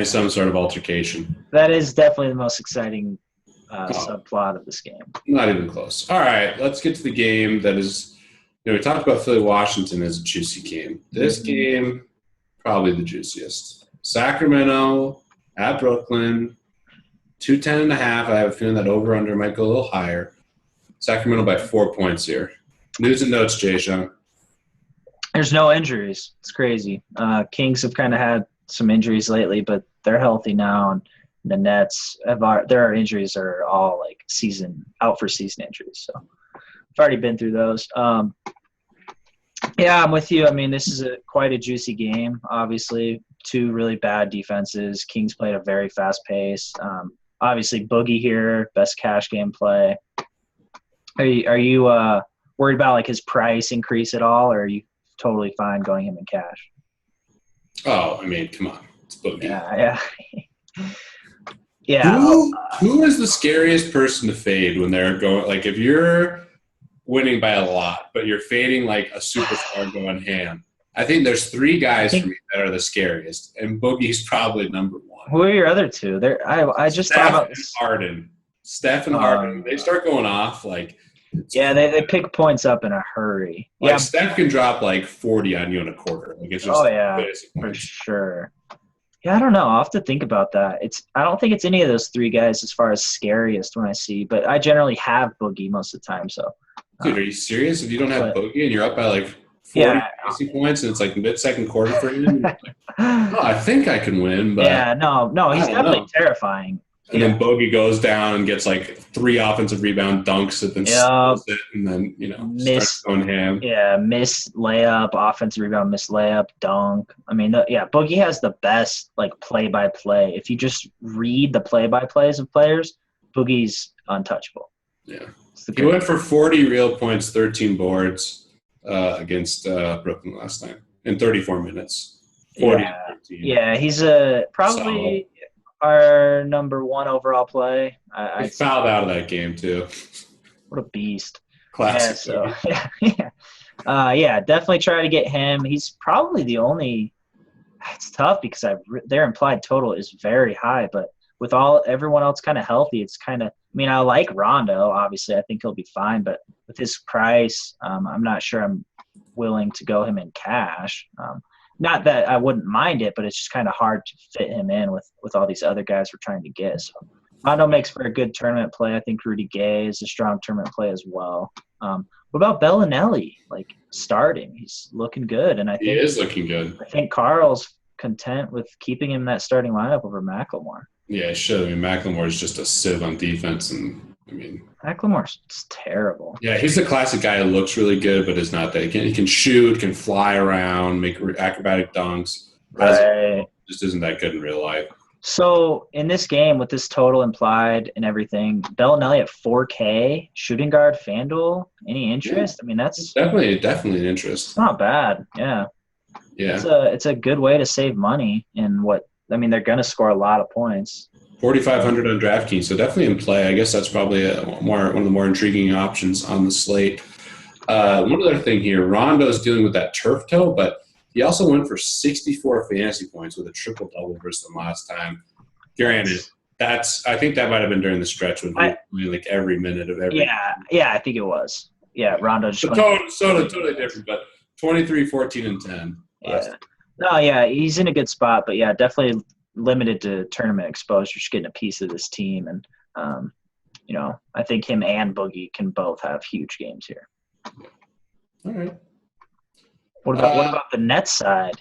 Some sort of altercation. That is definitely the most exciting subplot of this game. Not even close. All right, let's get to the game that is – we talked about Philly-Washington as a juicy game. This game, probably the juiciest. Sacramento at Brooklyn, 210.5. I have a feeling that over-under might go a little higher. Sacramento by 4 points here. News and notes, Jay Sean. There's no injuries. It's crazy. Kings have kind of had some injuries lately, but they're healthy now. And the Nets, their injuries are all like out for season injuries. So I've already been through those. Yeah, I'm with you. I mean, this is quite a juicy game, obviously. Two really bad defenses. Kings played a very fast pace. Obviously, Boogie here, best cash game play. Are you worried about like his price increase at all, or are you totally fine going him in cash? Oh, I mean, come on. It's Boogie. Yeah. Who is the scariest person to fade when they're going – like if you're winning by a lot, but you're fading like a superstar going ham? I think there's three guys for me that are the scariest, and Boogie's probably number one. Who are your other two? I just thought about this. Steph and Harden, they start going off like – yeah, they pick points up in a hurry. Like Steph can drop like 40 on you in a quarter. Like it's just for sure. Yeah, I don't know. I'll have to think about that. I don't think it's any of those three guys as far as scariest when I see, but I generally have Boogie most of the time. So, dude, are you serious? If you don't have Boogie and you're up by like 40 points and it's like mid-second quarter for you, like, I think I can win. But no, he's definitely terrifying. And then Bogey goes down and gets like 3 offensive rebound dunks and then steals it and then, starts going ham. Yeah, missed layup, offensive rebound, missed layup, dunk. I mean, Bogey has the best like play-by-play. If you just read the play-by-plays of players, Boogie's untouchable. Yeah. He went for 40 real points, 13 boards against Brooklyn last time in 34 minutes. 40 yeah, he's probably – our number one overall play. He fouled out of that game too. What a beast! Classic. Definitely try to get him. He's probably the only. It's tough because their implied total is very high, but with everyone else kind of healthy, it's kind of. I mean, I like Rondo. Obviously, I think he'll be fine, but with his price, I'm not sure I'm willing to go him in cash. Not that I wouldn't mind it, but it's just kind of hard to fit him in with all these other guys we're trying to get. So Rondo makes for a good tournament play. I think Rudy Gay is a strong tournament play as well. What about Bellinelli? Like starting, he's looking good, and he is looking good. I think Carl's content with keeping him in that starting lineup over McLemore. Yeah, it should. I mean, McLemore is just a sieve on defense, and I mean, McLemore's terrible. Yeah, he's the classic guy who looks really good, but is not that. He can shoot, can fly around, make acrobatic dunks. Right. Just isn't that good in real life. So in this game, with this total implied and everything, Bellinelli at 4K, shooting guard, FanDuel, any interest? Yeah. I mean, that's definitely an interest. It's not bad. Yeah. It's a good way to save money in they're going to score a lot of points. 4,500 on DraftKings, so definitely in play. I guess that's probably one of the more intriguing options on the slate. One other thing here, Rondo's dealing with that turf toe, but he also went for 64 fantasy points with a triple-double versus them last time. Granted, I think that might have been during the stretch when he was playing like every minute of every. Yeah, I think it was. Yeah, Rondo just totally different, but 23, 14, and 10. He's in a good spot, but definitely limited to tournament exposure, just getting a piece of this team. And, I think him and Boogie can both have huge games here. All right. What about the Nets side?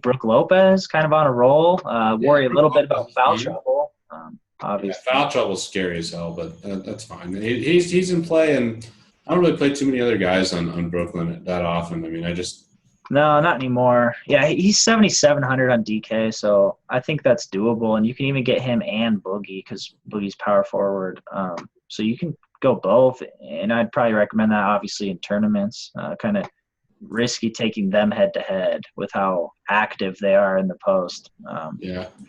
Brook Lopez kind of on a roll. Worry a little bit about foul trouble. Obviously, foul trouble's scary as hell, but that's fine. He's in play, and I don't really play too many other guys on Brooklyn that often. No, not anymore. Yeah, he's 7,700 on DK, so I think that's doable. And you can even get him and Boogie because Boogie's power forward. So you can go both, and I'd probably recommend that obviously in tournaments. Kind of risky taking them head-to-head with how active they are in the post.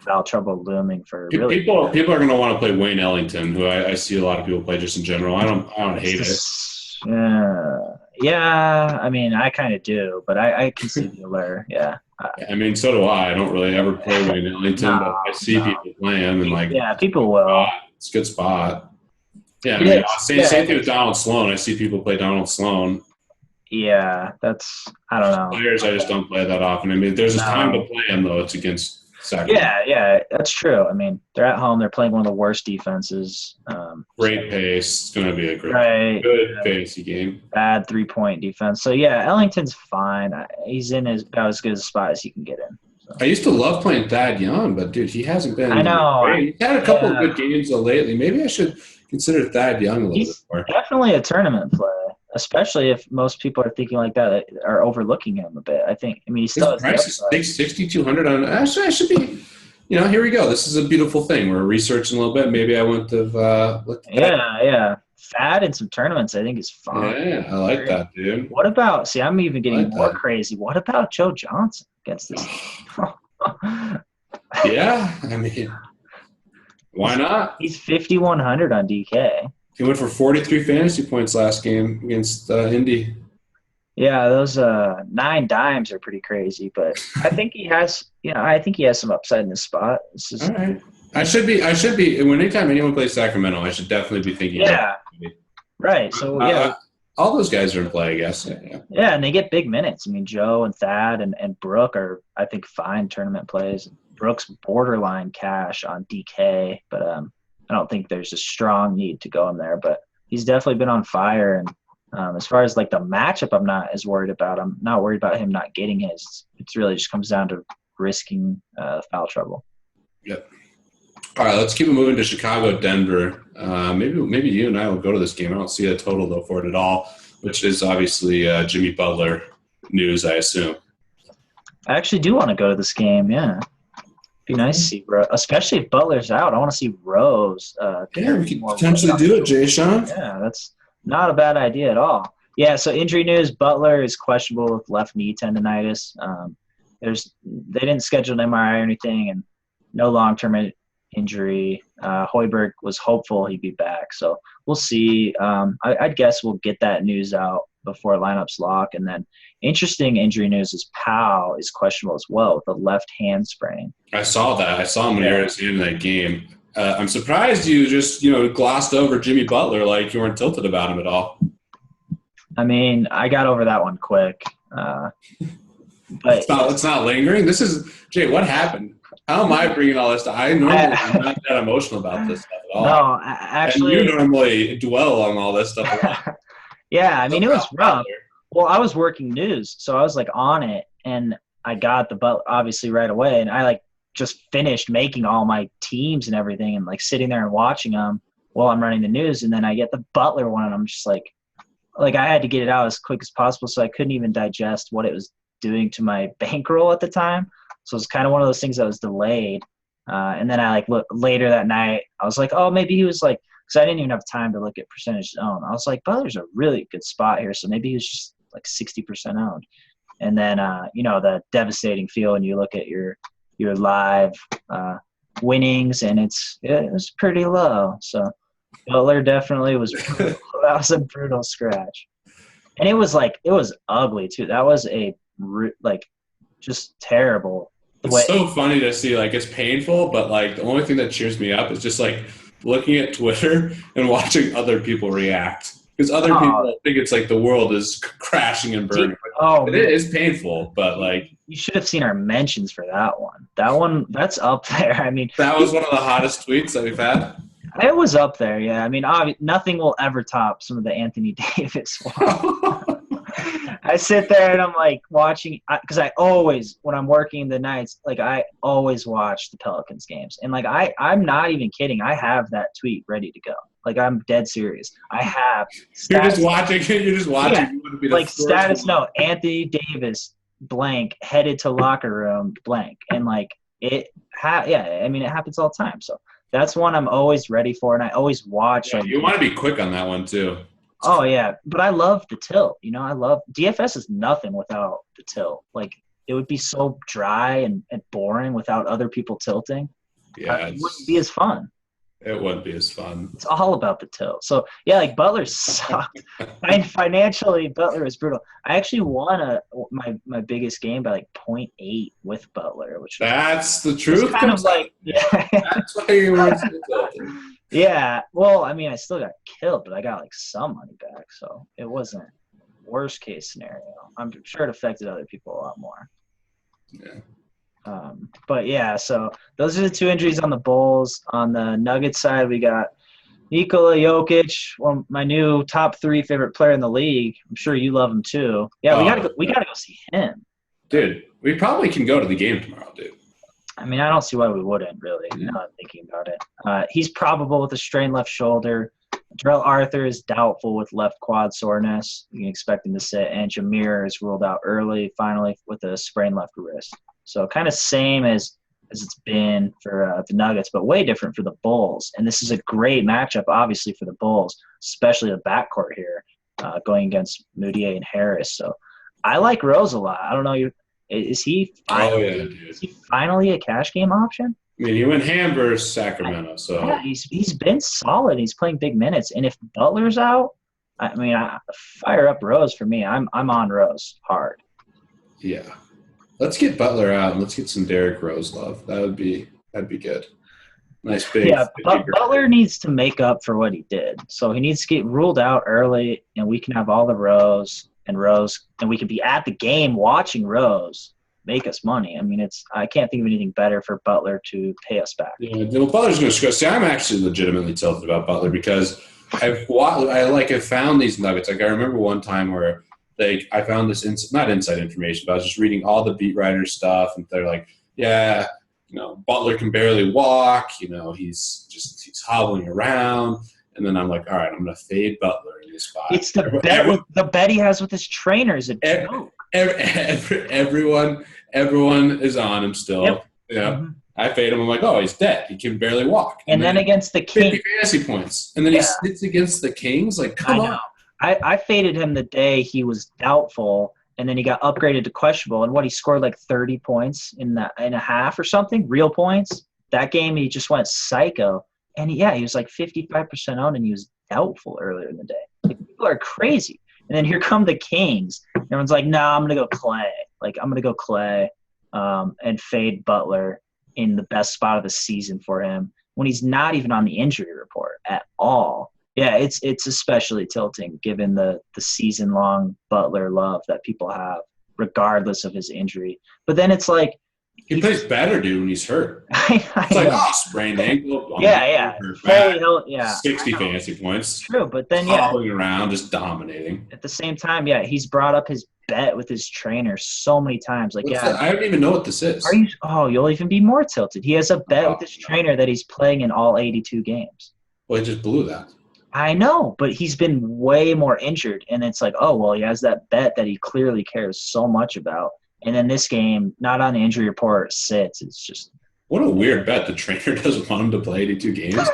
Foul trouble looming for really people are going to want to play Wayne Ellington, who I see a lot of people play just in general. I don't hate it. Yeah, I kind of do, but I can see the allure. Yeah. So do I. I don't really ever play Wayne Ellington, but I see people play him, and people will. It's a good spot. Yeah, same thing with Donald Sloan. I see people play Donald Sloan. Yeah, I don't know. Players I just don't play that often. There's a time to play them, though. It's against Sacramento. Yeah, that's true. They're at home. They're playing one of the worst defenses. Great pace. It's going to be a good pacey game. Bad 3-point defense. So, yeah, Ellington's fine. He's in about as good a spot as he can get in. So. I used to love playing Thad Young, but, dude, he hasn't been. I know. He's had a couple of good games lately. Maybe I should consider Thad Young a little bit more. Definitely a tournament play. Especially if most people are thinking like that, are overlooking him a bit. He still has price is 6,200 on. Actually, I should be. Here we go. This is a beautiful thing. We're researching a little bit. Maybe I wouldn't have looked at that. Yeah. Thad in some tournaments, I think is fine. Yeah, I like that, dude. What about? See, I'm even getting more crazy. What about Joe Johnson against this? Yeah, why not? He's 5,100 on DK. He went for 43 fantasy points last game against Indy. Yeah, those 9 dimes are pretty crazy, but I think he has. I think he has some upside in this spot. All right. I should be. Anytime anyone plays Sacramento, I should definitely be thinking. Yeah. Right. So all those guys are in play, I guess. Yeah, and they get big minutes. Joe and Thad and Brooke are, I think, fine tournament plays. Brooke's borderline cash on DK, but I don't think there's a strong need to go in there, but he's definitely been on fire. And as far as the matchup, I'm not as worried about. I'm not worried about him not getting his. It really just comes down to risking foul trouble. Yep. All right, let's keep it moving to Chicago, Denver. Maybe you and I will go to this game. I don't see a total though for it at all, which is obviously Jimmy Butler news, I assume. I actually do want to go to this game. Yeah. Be nice to see, especially if Butler's out. I want to see Rose. We could potentially do it, Jay Sean. Yeah, that's not a bad idea at all. Yeah, so injury news: Butler is questionable with left knee tendonitis. They didn't schedule an MRI or anything, and no long-term injury. Hoiberg was hopeful he'd be back, so we'll see. I'd guess we'll get that news out before lineups lock, and then interesting injury news is Powell is questionable as well with a left hand sprain. I saw that. I saw him near the end of that game. I'm surprised you just glossed over Jimmy Butler like you weren't tilted about him at all. I got over that one quick. But it's not lingering. This is Jay. What happened? How am I bringing all this? I'm not that emotional about this stuff at all. No, actually, and you normally dwell on all this stuff. Yeah, it was rough. Well, I was working news, so I was on it, and I got the Butler obviously right away, and I just finished making all my teams and everything, and sitting there and watching them while I'm running the news, and then I get the Butler one, and I'm just I had to get it out as quick as possible, so I couldn't even digest what it was doing to my bankroll at the time. So it's kind of one of those things that was delayed, and then I looked later that night. I was oh, maybe he was because I didn't even have time to look at percentage zone. I was Butler's a really good spot here, so maybe he was just 60% owned. And then the devastating feel when you look at your live winnings, and it was pretty low. So Butler definitely was that was a brutal scratch, and it was ugly too. That was a just terrible. It's so funny to see. It's painful, but the only thing that cheers me up is just looking at Twitter and watching other people react. Because other people think it's the world is crashing and burning. It is painful, but you should have seen our mentions for that one. That's up there. That was one of the hottest tweets that we've had. It was up there, yeah. I mean, nothing will ever top some of the Anthony Davis ones. I sit there and I'm like watching because I always, when I'm working the nights, like I always watch the Pelicans games. And like I'm not even kidding. I have that tweet ready to go. Like I'm dead serious. I have. You're just watching. You're just watching. Yeah, you want to be the like status no, Anthony Davis blank headed to locker room blank. And like it happens all the time. So that's one I'm always ready for, and I always watch. Yeah, you want to be quick on that one too. Oh yeah, but I love the tilt. You know, I love DFS is nothing without the tilt. Like it would be so dry and boring without other people tilting. Yeah, it wouldn't be as fun. It wouldn't be as fun. It's all about the tilt. So yeah, like Butler sucked. Financially, Butler is brutal. I actually won my biggest game by like 0.8 with Butler, which that's the truth. Kind of like that's why you were tilted. Yeah, well, I mean, I still got killed, but I got like some money back, so it wasn't worst case scenario. I'm sure it affected other people a lot more. Yeah. But yeah, so those are the two injuries on the Bulls. On the Nuggets side, we got Nikola Jokic, my new top 3 favorite player in the league. I'm sure you love him too. Yeah, we gotta go see him, dude. We probably can go to the game tomorrow, dude. I mean, I don't see why we wouldn't, really, now I'm thinking about it. He's probable with a strained left shoulder. Terrell Arthur is doubtful with left quad soreness. You can expect him to sit. And Jameer is ruled out early, finally, with a sprained left wrist. So kind of same as it's been for the Nuggets, but way different for the Bulls. And this is a great matchup, obviously, for the Bulls, especially the backcourt here, going against Moutier and Harris. So I like Rose a lot. I don't know, is he finally a cash game option? I mean, he went ham versus Sacramento, so yeah, he's been solid. He's playing big minutes, and if Butler's out, I mean, fire up Rose for me. I'm on Rose hard. Yeah, let's get Butler out and let's get some Derrick Rose love. That'd be good. Nice big. Yeah, Butler needs to make up for what he did, so he needs to get ruled out early, and we can have all the Rose, and we can be at the game watching Rose make us money. I mean, I can't think of anything better for Butler to pay us back. Yeah, well, Butler's going to score. See, I'm actually legitimately tilted about Butler because I found these nuggets. Like I remember one time where I found this not inside information, but I was just reading all the beat writer stuff, and they're like, yeah, Butler can barely walk. He's hobbling around. And then I'm like, all right, I'm going to fade Butler in this spot. It's the bet he has with his trainer is a joke. Everyone is on him still. Yep. Yeah. Mm-hmm. I fade him. I'm like, oh, he's dead. He can barely walk. And then against the Kings. 50 fantasy points. And then he sits against the Kings. Like, come on. I faded him the day he was doubtful, and then he got upgraded to questionable. And he scored like 30 points in a half or something, real points. That game, he just went psycho. And he was like 55% owned, and he was doubtful earlier in the day. Like, people are crazy. And then here come the Kings. Everyone's like, no, I'm going to go Clay. Like, I'm going to go Clay and fade Butler in the best spot of the season for him when he's not even on the injury report at all. Yeah, it's especially tilting given the season-long Butler love that people have, regardless of his injury. But then it's like, he plays better, dude, when he's hurt. It's like, sprained ankle. Yeah. 60 fantasy points. True, but then, hobbling around, just dominating. At the same time, he's brought up his bet with his trainer so many times. Like, I don't even know what this is. You'll even be more tilted. He has a bet with his trainer that he's playing in all 82 games. Well, he just blew that. I know, but he's been way more injured, and it's like, oh, well, he has that bet that he clearly cares so much about. And then this game, not on the injury report, sits. It's just – what a weird bet. The trainer doesn't want him to play 82 games.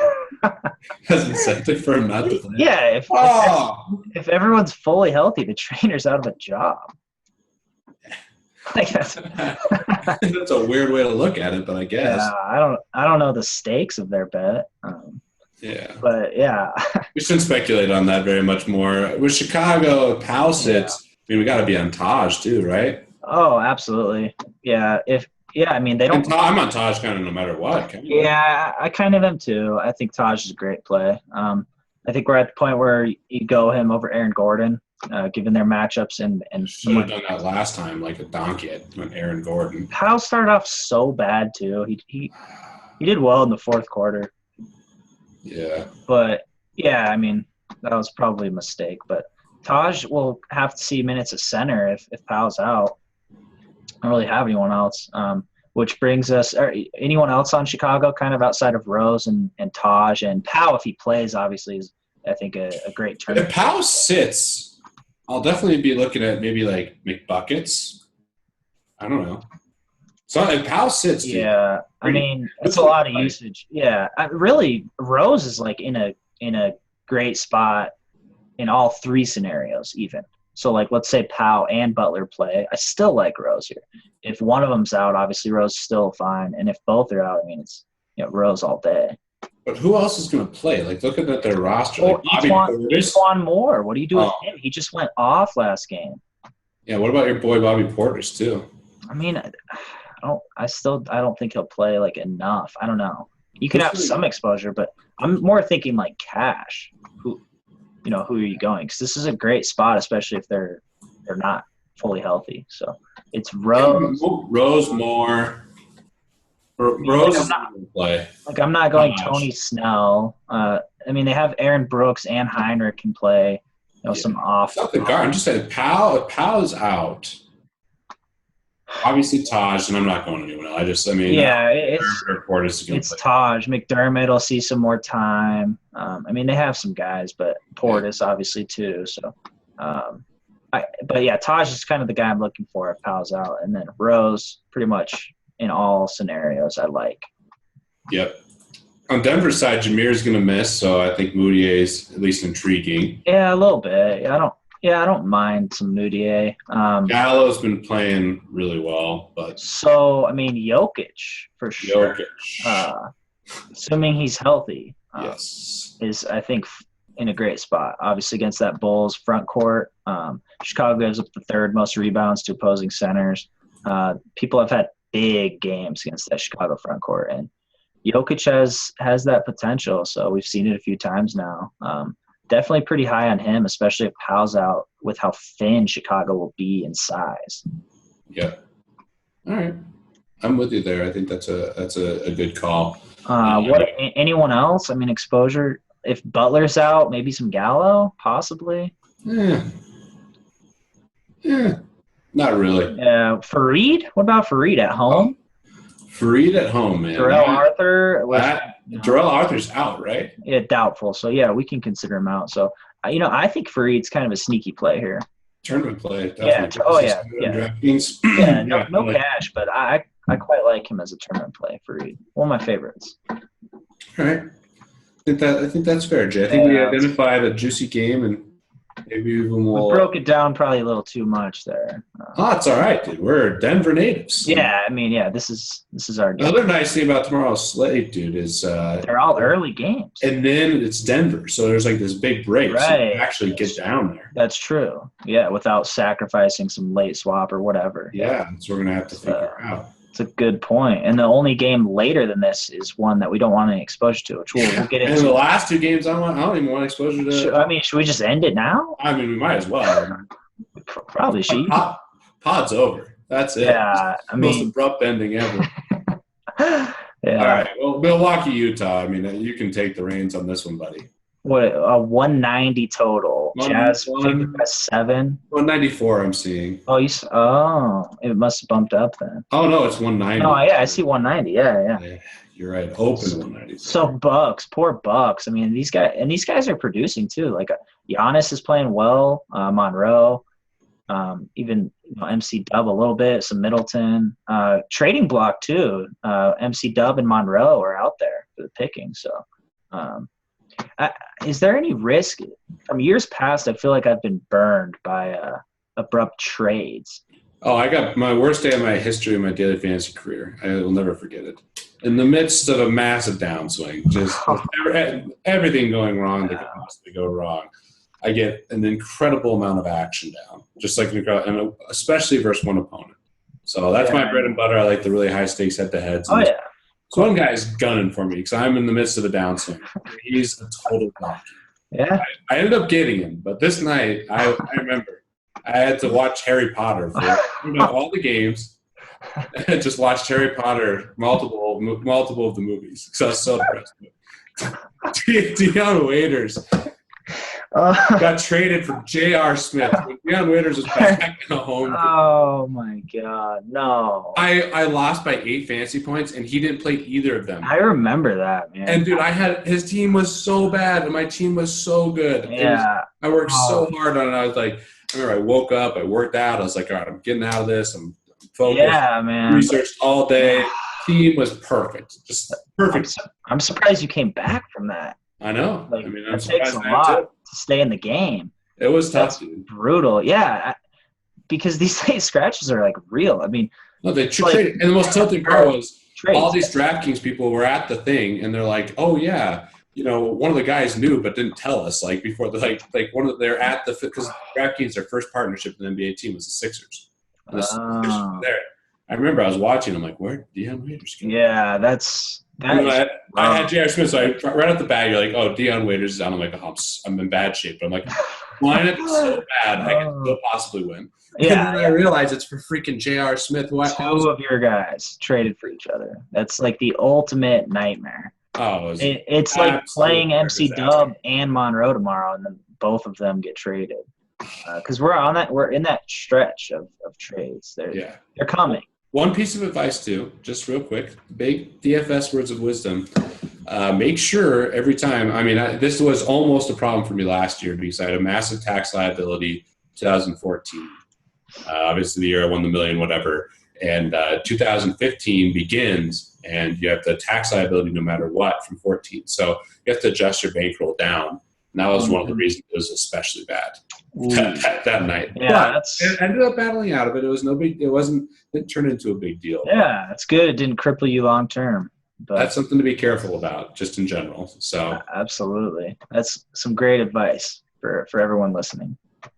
Has incentive for him not to play. Yeah, if everyone's fully healthy, the trainer's out of a job. I guess. That's a weird way to look at it, but I guess. Yeah, I don't know the stakes of their bet. Yeah. But, yeah. We shouldn't speculate on that very much more. With Chicago, Powell sits. I mean, we got to be on Taj too, right? Oh, absolutely. Yeah. I mean, they don't. I'm on Taj kind of no matter what. Yeah, I kind of am too. I think Taj is a great play. I think we're at the point where you go him over Aaron Gordon, given their matchups and should have done that last time, like a donkey when Aaron Gordon. Powell started off so bad too. He did well in the fourth quarter. Yeah. But, yeah, I mean, that was probably a mistake. But Taj will have to see minutes at center if Powell's out. I don't really have anyone else. Which brings us – anyone else on Chicago kind of outside of Rose and Taj? And Powell, if he plays, obviously, is, I think, a great turn. If Powell sits, I'll definitely be looking at maybe like McBuckets. I don't know. So if Powell sits, dude, yeah, I mean, it's a lot of usage. Yeah, really, Rose is like in a great spot in all three scenarios, even. So, like, let's say Powell and Butler play. I still like Rose here. If one of them's out, obviously Rose is still fine, and if both are out, I mean, it's Rose all day. But who else is going to play? Like, looking at their roster, well, like Ejuan Moore. What do you do with him? He just went off last game. Yeah, what about your boy Bobby Portis too? I mean, I don't think he'll play like enough. I don't know. You could have some exposure, but I'm more thinking like cash. Who are you going? Because this is a great spot, especially if they're not fully healthy. So it's Rose Moore. Rose is not going to play. Like, I'm not going Tony Snell. I mean, they have Aaron Brooks and Heinrich can play. Some off. Not the guard. I'm just saying, if Powell is out. Obviously Taj, and I'm not going anyone else. It's Taj. McDermott will see some more time. They have some guys, but Portis obviously too. So, Taj is kind of the guy I'm looking for if Powell's out, and then Rose pretty much in all scenarios I like. Yep. On Denver's side, Jameer's going to miss, so I think Moutier is at least intriguing. Yeah, a little bit. I don't mind some Moutier. Gallo's been playing really well, but Jokic for sure. Assuming he's healthy, yes, is I think in a great spot. Obviously against that Bulls front court, Chicago gives up the third most rebounds to opposing centers. People have had big games against that Chicago front court, and Jokic has that potential. So we've seen it a few times now. Definitely pretty high on him, especially if Powell's out with how thin Chicago will be in size. Yeah. All right. I'm with you there. I think that's a good call. Anyone else? I mean, exposure. If Butler's out, maybe some Gallo, possibly. Yeah. Not really. Fareed? What about Fareed at home? Fareed at home, man. Terrell Arthur. Terrell Arthur's out, right? Yeah, doubtful. So, yeah, we can consider him out. So, I think Fareed's kind of a sneaky play here. Tournament play, definitely. Yeah. No cash, but I quite like him as a tournament play, Fareed. One of my favorites. All right. I think that's fair, Jay. I think we identified a juicy game, and maybe even we'll we broke it down probably a little too much there. It's all right, dude. We're Denver natives. Yeah, this is our game. Another nice thing about tomorrow's slate, dude, is they're all early games. And then it's Denver, so there's like this big break. Right. So you can actually get down there. That's true. Yeah, without sacrificing some late swap or whatever. Yeah, so we're going to have to figure out. It's a good point. And the only game later than this is one that we don't want any exposure to, which we'll get into. And the last two games, I don't even want exposure to. Should we just end it now? We might as well. Probably should. Pod's over. That's it. Yeah, most abrupt ending ever. Yeah. All right. Well, Milwaukee, Utah. You can take the reins on this one, buddy. What, a 190 total. Jazz favored by 7. 194 I'm seeing. It must have bumped up then. Oh, no, it's 190. Oh, yeah, I see 190. Yeah. You're right. Open 190. So poor Bucks. These guys are producing too. Like Giannis is playing well. Monroe, even MC Dub a little bit. Some Middleton. Trading block too. MC Dub and Monroe are out there for the picking. So. Is there any risk from years past? I feel like I've been burned by abrupt trades. Oh, I got my worst day of my history of my daily fantasy career. I will never forget it. In the midst of a massive downswing, just everything going wrong that could possibly go wrong, I get an incredible amount of action down, just like and especially versus one opponent. So that's my bread and butter. I like the really high stakes head-to-heads. Oh yeah. So one guy's gunning for me because I'm in the midst of a downswing. He's a total donkey. Yeah. I ended up getting him, but this night I remember I had to watch Harry Potter for all the games. I just watched Harry Potter multiple of the movies because I was so depressed. Deion Waiters got traded for J.R. Smith. Deion Waiters was back in the home game. Oh, my God. No. I lost by 8 fantasy points, and he didn't play either of them. I remember that, man. And, dude, his team was so bad, and my team was so good. Yeah. I worked so hard on it. I was like, I remember I woke up, I worked out. I was like, all right, I'm getting out of this. I'm focused. Yeah, man. Researched all day. Team was perfect. Just perfect. I'm surprised you came back from that. I know. Like, I mean, it takes a lot to stay in the game. It was tough, dude. Brutal. Yeah, because these late scratches are, like, real. I mean. No, they traded. And the most tilting part was all these DraftKings people were at the thing, and they're like, oh, yeah. You know, one of the guys knew but didn't tell us. Like before, they're at the because DraftKings, their first partnership with the NBA team was the Sixers. And the Sixers were there. I remember I was watching. I'm like, where Deion Waiters go? Yeah, I had J.R. Smith, so right off the bat, you're like, oh, Deion Waiters is down. I'm like, oh, I'm in bad shape. But I'm like, lineup is so bad, I can still possibly win. Yeah, and then I realized it's for freaking J.R. Smith. Two of your guys traded for each other. That's like the ultimate nightmare. Oh, it's like playing MC Dub and Monroe tomorrow, and then both of them get traded. Because we're in that stretch of trades. They're coming. One piece of advice too, just real quick, big DFS words of wisdom. Make sure every time. I mean, this was almost a problem for me last year because I had a massive tax liability. 2014, obviously the year I won the million, whatever. And 2015 begins, and you have the tax liability no matter what from 14. So you have to adjust your bankroll down. And that was one of the reasons it was especially bad that night. Yeah, I ended up battling out of it. It was no big. It didn't turn into a big deal. Yeah, that's good. It didn't cripple you long term. But that's something to be careful about, just in general. So absolutely, that's some great advice for everyone listening,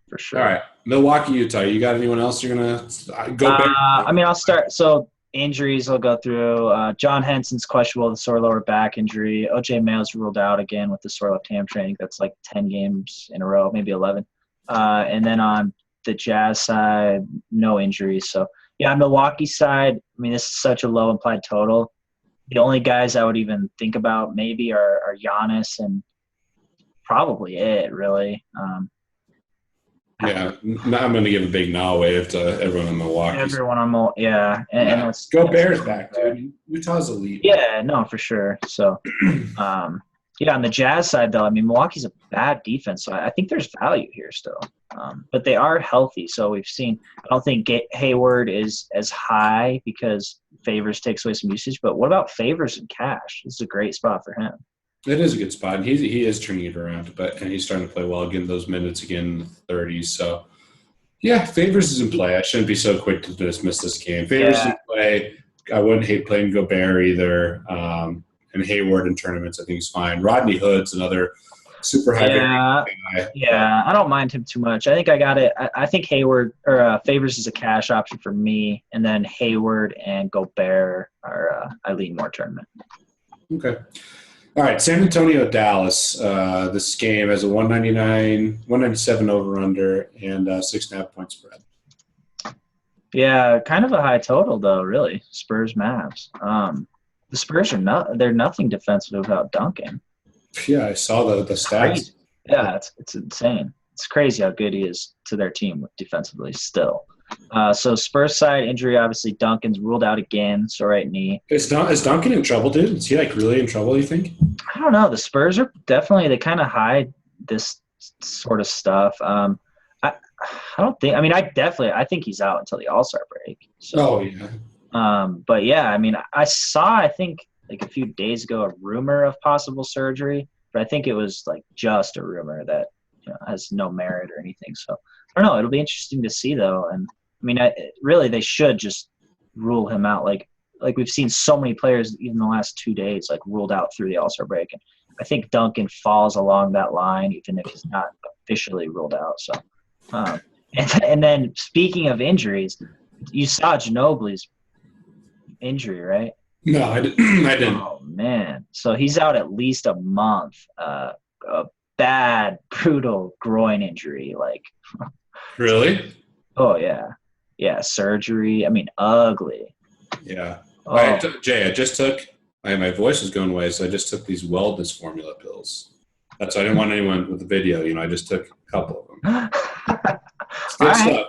for sure. All right, Milwaukee, Utah. You got anyone else you're gonna go back? I mean, I'll start. So injuries, I'll go through. John Henson's questionable with a sore lower back injury. OJ Mayo's ruled out again with the sore left hamstring. That's like 10 games in a row, maybe 11. And then on the Jazz side, no injuries. So, yeah, on Milwaukee side, I mean, this is such a low implied total. The only guys I would even think about maybe are Giannis and probably it, really. Yeah, I'm going to give a big nah wave to everyone in Milwaukee. Yeah. And let's go Bears back, dude. Utah's elite. Yeah, no, for sure. So, on the Jazz side, though, I mean, Milwaukee's a bad defense, so I think there's value here still. But they are healthy, so we've seen – I don't think Hayward is as high because Favors takes away some usage, but what about Favors and Cash? This is a great spot for him. It is a good spot, and he is turning it around, and he's starting to play well, getting those minutes again in the 30s. So, yeah, Favors is in play. I shouldn't be so quick to dismiss this game. Favors is in play. I wouldn't hate playing Gobert either. And Hayward in tournaments, I think is fine. Rodney Hood's another super high guy. Yeah, I don't mind him too much. I think I got it. I think Hayward or Favors is a cash option for me, and then Hayward and Gobert are I lean more tournament. Okay. All right, San Antonio, Dallas. This game has a 197 over/under and 6.5 point spread. Yeah, kind of a high total though, really. Spurs Mavs. The Spurs they're nothing defensive without Duncan. Yeah, I saw the stats. Crazy. Yeah, it's insane. It's crazy how good he is to their team defensively still. So Spurs side injury, obviously Duncan's ruled out again, so right knee. Is Duncan in trouble, dude? Is he like really in trouble, you think? I don't know. The Spurs are definitely, they kind of hide this sort of stuff. I don't think, I mean, I think he's out until the All-Star break. So, but yeah, I mean, I saw, I think like a few days ago, a rumor of possible surgery, but I think it was like just a rumor that has no merit or anything. So I don't know. It'll be interesting to see though. And I mean, really, they should just rule him out. Like we've seen so many players even the last 2 days, like ruled out through the All-Star break. And I think Duncan falls along that line, even if he's not officially ruled out. So, and then speaking of injuries, you saw Ginobili's injury, right? No, I didn't. Oh man, so he's out at least a month. A bad, brutal groin injury, like. Really? Oh yeah, surgery. I mean, ugly. Yeah. Oh. Jay, I just took my voice was going away, so I just took these wellness formula pills. That's why I didn't want anyone with the video. I just took a couple of them. It's good stuff.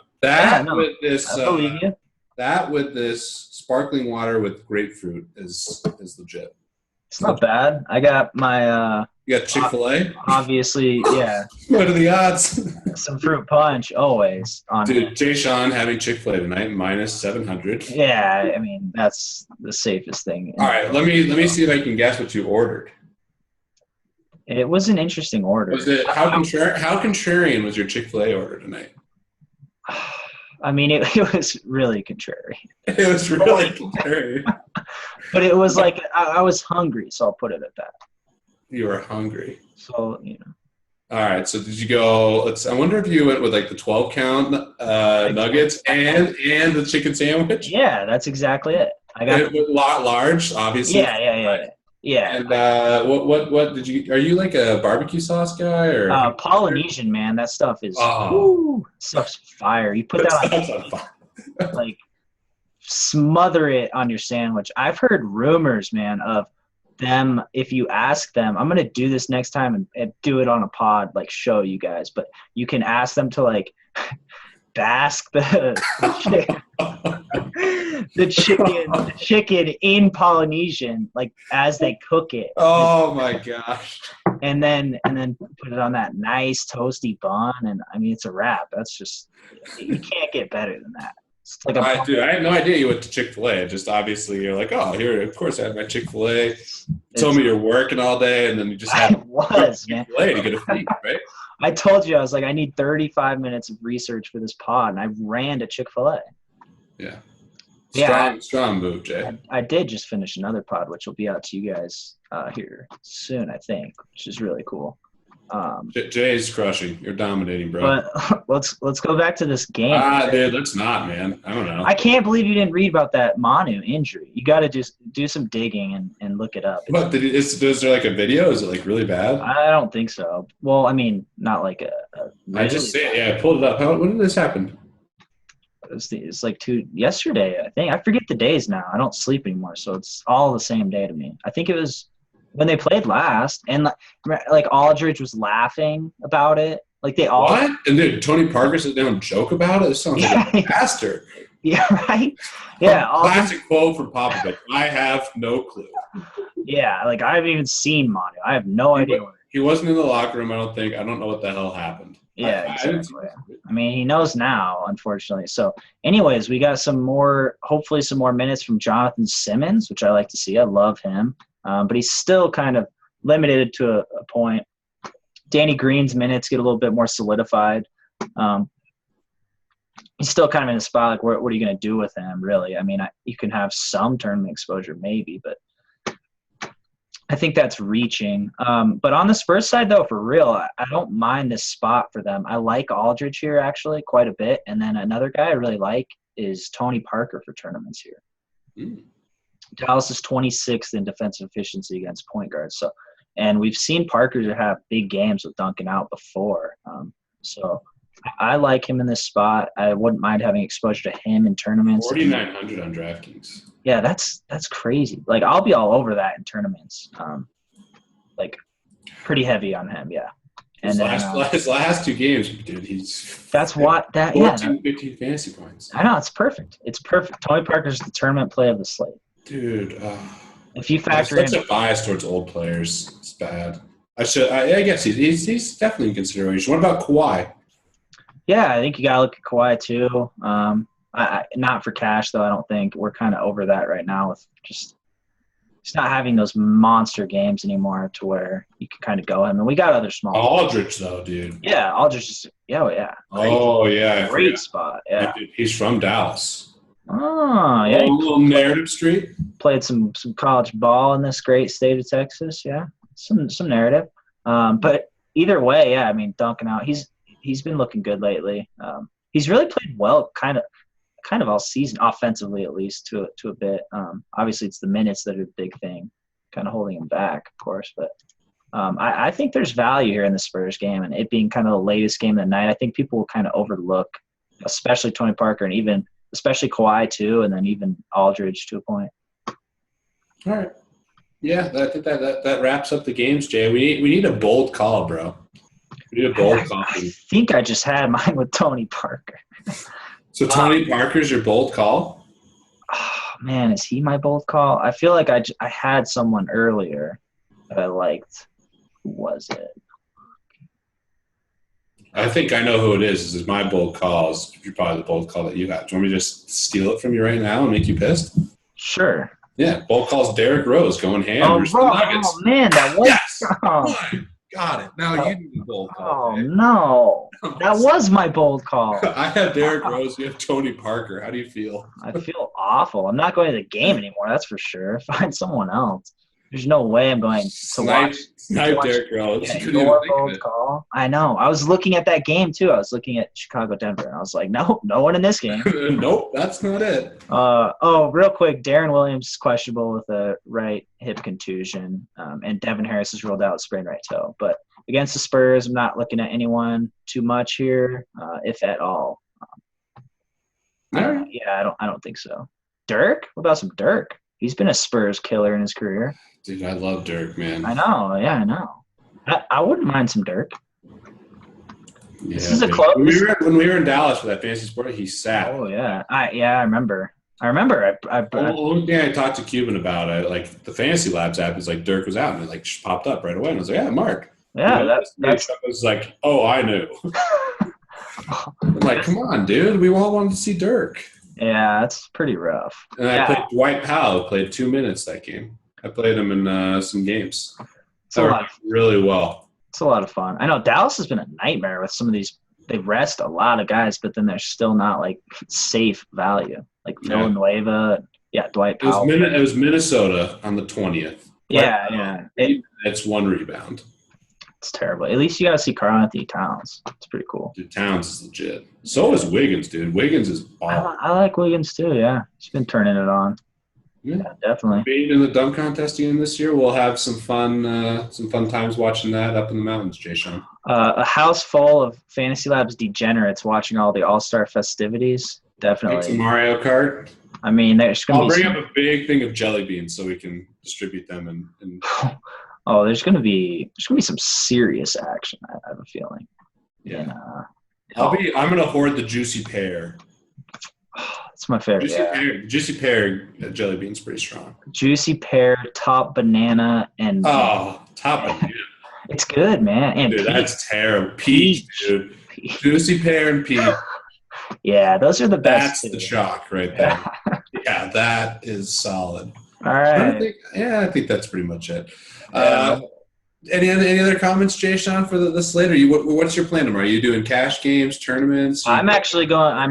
That with this sparkling water with grapefruit is legit. It's not bad. I got my you got Chick-fil-A? Obviously, yeah. What are the odds? Some fruit punch always on Dude, Jay Sean having Chick-fil-A tonight, minus 700. Yeah, I mean, that's the safest thing. All right, let me see if I can guess what you ordered. It was an interesting order. Was it how contrarian was your Chick-fil-A order tonight? I mean, it was really contrary. It was really contrary. But it was like I was hungry, so I'll put it at that. You were hungry. So, All right, so did you go – I wonder if you went with like the 12-count nuggets and the chicken sandwich? Yeah, that's exactly it. I got large, obviously. Yeah. And what did you – are you like a barbecue sauce guy or – Polynesian, man. That stuff is stuff's fire. You put that on like smother it on your sandwich. I've heard rumors, man, of them, if you ask them, I'm going to do this next time and do it on a pod, like show you guys, but you can ask them to like bask the chicken in Polynesian, like as they cook it. Oh my gosh. And then put it on that nice toasty bun. And I mean, it's a wrap. That's just, you can't get better than that. It's like I had no idea you went to Chick-fil-A. Just obviously you're like, oh, here, of course I had my Chick-fil-A. Told me you're working all day, and then you just had Chick-fil-A to get a feed, right? I told you, I was like, I need 35 minutes of research for this pod, and I ran to Chick-fil-A. Yeah. Strong move, Jay. I did just finish another pod, which will be out to you guys here soon, I think, which is really cool. Jay's crushing. You're dominating, bro. But let's go back to this game. Dude, let's not, man. I don't know. I can't believe you didn't read about that Manu injury. You got to just do some digging and look it up. What is there like a video? Is it like really bad? I don't think so. Well, I mean, not like a really I just say, yeah, I pulled it up. When did this happen? It's like yesterday, I think. I forget the days now. I don't sleep anymore, so it's all the same day to me. I think it was when they played last, and like Aldridge was laughing about it. Like they all. What? And then Tony Parker sits down and joke about it. This sounds like a disaster. Yeah, right. Yeah. Classic quote from Popovich. I have no clue. Yeah, like I haven't even seen Manu. I have no idea. He wasn't in the locker room. I don't think. I don't know what the hell happened. Yeah, exactly. I mean, he knows now, unfortunately. So, anyways, we got hopefully some more minutes from Jonathan Simmons, which I like to see. I love him. But he's still kind of limited to a point. Danny Green's minutes get a little bit more solidified. He's still kind of in a spot like, what are you going to do with him, really? I mean, you can have some tournament exposure maybe, but I think that's reaching. But on the Spurs side, though, for real, I don't mind this spot for them. I like Aldridge here, actually, quite a bit. And then another guy I really like is Tony Parker for tournaments here. Dallas is 26th in defensive efficiency against point guards. So, and we've seen Parker have big games with dunking out before. So I like him in this spot. I wouldn't mind having exposure to him in tournaments. 4,900 on DraftKings. Yeah, that's crazy. Like I'll be all over that in tournaments. Like pretty heavy on him. Yeah. And his last two games, dude, that's 15 fantasy points. I know, it's perfect. It's perfect. Tony Parker's the tournament play of the slate. Dude, if you factor in, such a bias towards old players. It's bad. I guess he's definitely in consideration. What about Kawhi? Yeah, I think you gotta look at Kawhi too. Not for cash though. I don't think we're kind of over that right now with just not having those monster games anymore to where you can kind of go him. And we got other small. Aldridge though, dude. Yeah, Aldridge is great spot. Yeah, he's from Dallas. Oh, yeah. A little narrative street. Played some college ball in this great state of Texas. Yeah, some narrative. But either way, yeah. I mean, dunking out. He's been looking good lately. He's really played well, kind of all season, offensively at least to a bit. Obviously, it's the minutes that are the big thing, kind of holding him back, of course. But I think there's value here in the Spurs game, and it being kind of the latest game of the night. I think people will kind of overlook, especially Tony Parker and especially Kawhi too, and then even Aldridge to a point. All right. Yeah, I think that wraps up the games, Jay. We need a bold call, bro. We need a bold call. I think I just had mine with Tony Parker. So Tony Parker's your bold call? Oh, man, is he my bold call? I feel like I had someone earlier that I liked. Who was it? I think I know who it is. This is my bold call. It's probably the bold call that you got. Do you want me to just steal it from you right now and make you pissed? Sure. Yeah, bold call's Derrick Rose going ham versus the Nuggets. Oh, man, that was Yes! Got it. Now you need the bold call. Oh, no. That was my bold call. I have Derrick Rose. You have Tony Parker. How do you feel? I feel awful. I'm not going to the game anymore, that's for sure. Find someone else. There's no way I'm going to watch Derrick Rose. Yeah, your bold call. I know. I was looking at that game, too. I was looking at Chicago-Denver, and I was like, nope, no one in this game. Nope, that's not it. Real quick, Darren Williams is questionable with a right hip contusion, and Devin Harris is ruled out with sprained right toe. But against the Spurs, I'm not looking at anyone too much here, if at all. Yeah, I don't think so. Dirk? What about some Dirk? He's been a Spurs killer in his career. Dude, I love Dirk, man. I know. Yeah, I know. I wouldn't mind some Dirk. Yeah, this is a close. When we were in Dallas for that fantasy sport, he sat. Oh yeah, I remember. One thing I talked to Cuban about, like the FantasyLabs app, is like Dirk was out and it like popped up right away, and I was like, yeah, Mark. Yeah, that's. I was like, oh, I knew. I'm like, come on, dude. We all wanted to see Dirk. Yeah, that's pretty rough. And I played Dwight Powell, who played 2 minutes that game. I played him in some games. That worked really well. It's a lot of fun. I know Dallas has been a nightmare with some of these. They rest a lot of guys, but then they're still not like safe value. Like Villanueva, Dwight Powell. It was Minnesota on the 20th. Yeah. It's 1 rebound. It's terrible. At least you got to see Karl-Anthony Towns. It's pretty cool. Dude, Towns is legit. So is Wiggins, dude. Wiggins is awesome. I like Wiggins too, yeah. He's been turning it on. Yeah, definitely. Being in the dunk contest again this year, we'll have some fun times watching that up in the mountains, Jay Sean. A house full of FantasyLabs degenerates watching all the All-Star festivities. Definitely. Like some Mario Kart. I mean, there's going to be I'll bring up a big thing of jelly beans so we can distribute them and Oh, there's gonna be some serious action. I have a feeling. Yeah. I'm gonna hoard the juicy pear. It's my favorite. Juicy pear jelly beans pretty strong. Juicy pear, top banana, and top banana. It's good, man. And dude, that's terrible. Peach, dude. Juicy pear and peach. Yeah, those are the best. That's the shock right there. Yeah, that is solid. All right. I think that's pretty much it. Any other comments, Jay Sean, for the slate? What's your plan tomorrow? Are you doing cash games, tournaments? I'm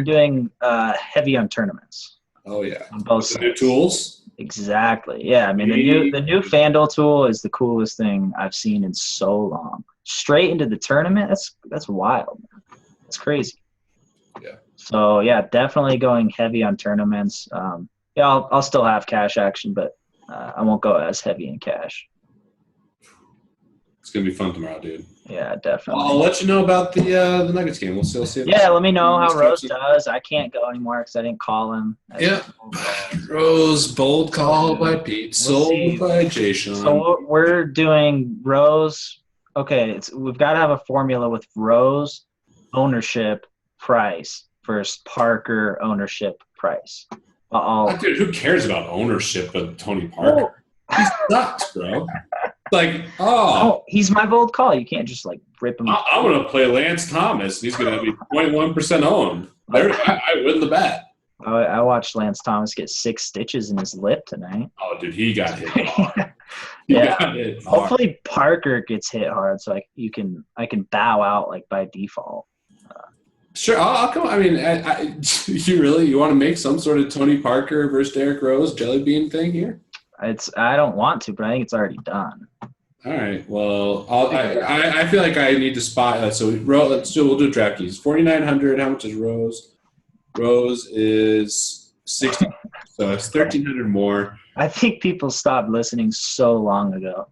doing heavy on tournaments. Oh yeah. On both sides. New tools? Exactly. Yeah. I mean the new FanDuel tool is the coolest thing I've seen in so long. Straight into the tournament, that's wild, man. That's crazy. Yeah. So yeah, definitely going heavy on tournaments. I'll still have cash action, but I won't go as heavy in cash. It's gonna be fun tomorrow, dude. Yeah, definitely. I'll let you know about the Nuggets game. We'll still see it. Yeah, let me know how Rose does. I can't go anymore because I didn't call him. Rose, bold call by Pete, sold by Jay Sean. So we're doing Rose. Okay, we've got to have a formula with Rose ownership price versus Parker ownership price. Dude, who cares about ownership of Tony Parker? He sucks, bro. He's my bold call. You can't just rip him. I'm gonna play Lance Thomas. He's gonna be 21% owned. I win the bet. I watched Lance Thomas get 6 stitches in his lip tonight. Oh, dude, he got hit hard. Hopefully Parker gets hit hard, so I can bow out by default. Sure, I'll come. I mean, you want to make some sort of Tony Parker versus Derrick Rose jelly bean thing here? I don't want to, but I think it's already done. All right. Well, I feel like I need to spot. So we'll do DraftKings. 4,900. How much is Rose? Rose is 60. So it's 1,300 more. I think people stopped listening so long ago.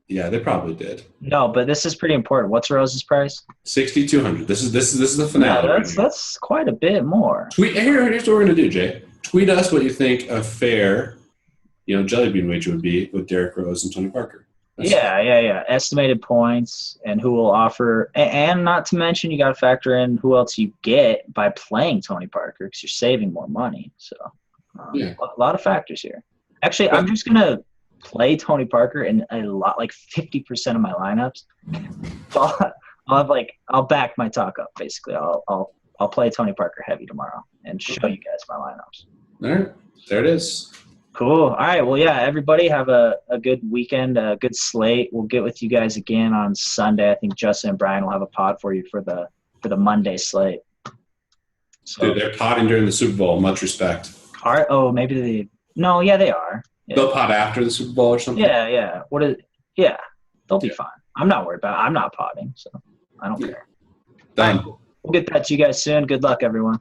Yeah, they probably did. No, but this is pretty important. What's Rose's price? 6,200. This is the finale. Yeah, that's quite a bit more. Here's what we're gonna do, Jay. Tweet us what you think a fair, jelly bean wager would be with Derrick Rose and Tony Parker. Yeah. Estimated points and who will offer, and not to mention you got to factor in who else you get by playing Tony Parker because you're saving more money. So a lot of factors here. Actually, I'm just gonna play Tony Parker in a lot, like 50% of my lineups. I'll back my talk up basically. I'll play Tony Parker heavy tomorrow and show you guys my lineups. All right, there it is. Cool. All right. Well, yeah, everybody have a good weekend, a good slate. We'll get with you guys again on Sunday. I think Justin and Brian will have a pod for you for the Monday slate. So, dude, they're potting during the Super Bowl. Much respect. Maybe no, yeah, they are. Yeah. They'll pot after the Super Bowl or something? Yeah. They'll be fine. I'm not worried about it. I'm not potting, so I don't care. Done. Right, we'll get that to you guys soon. Good luck, everyone.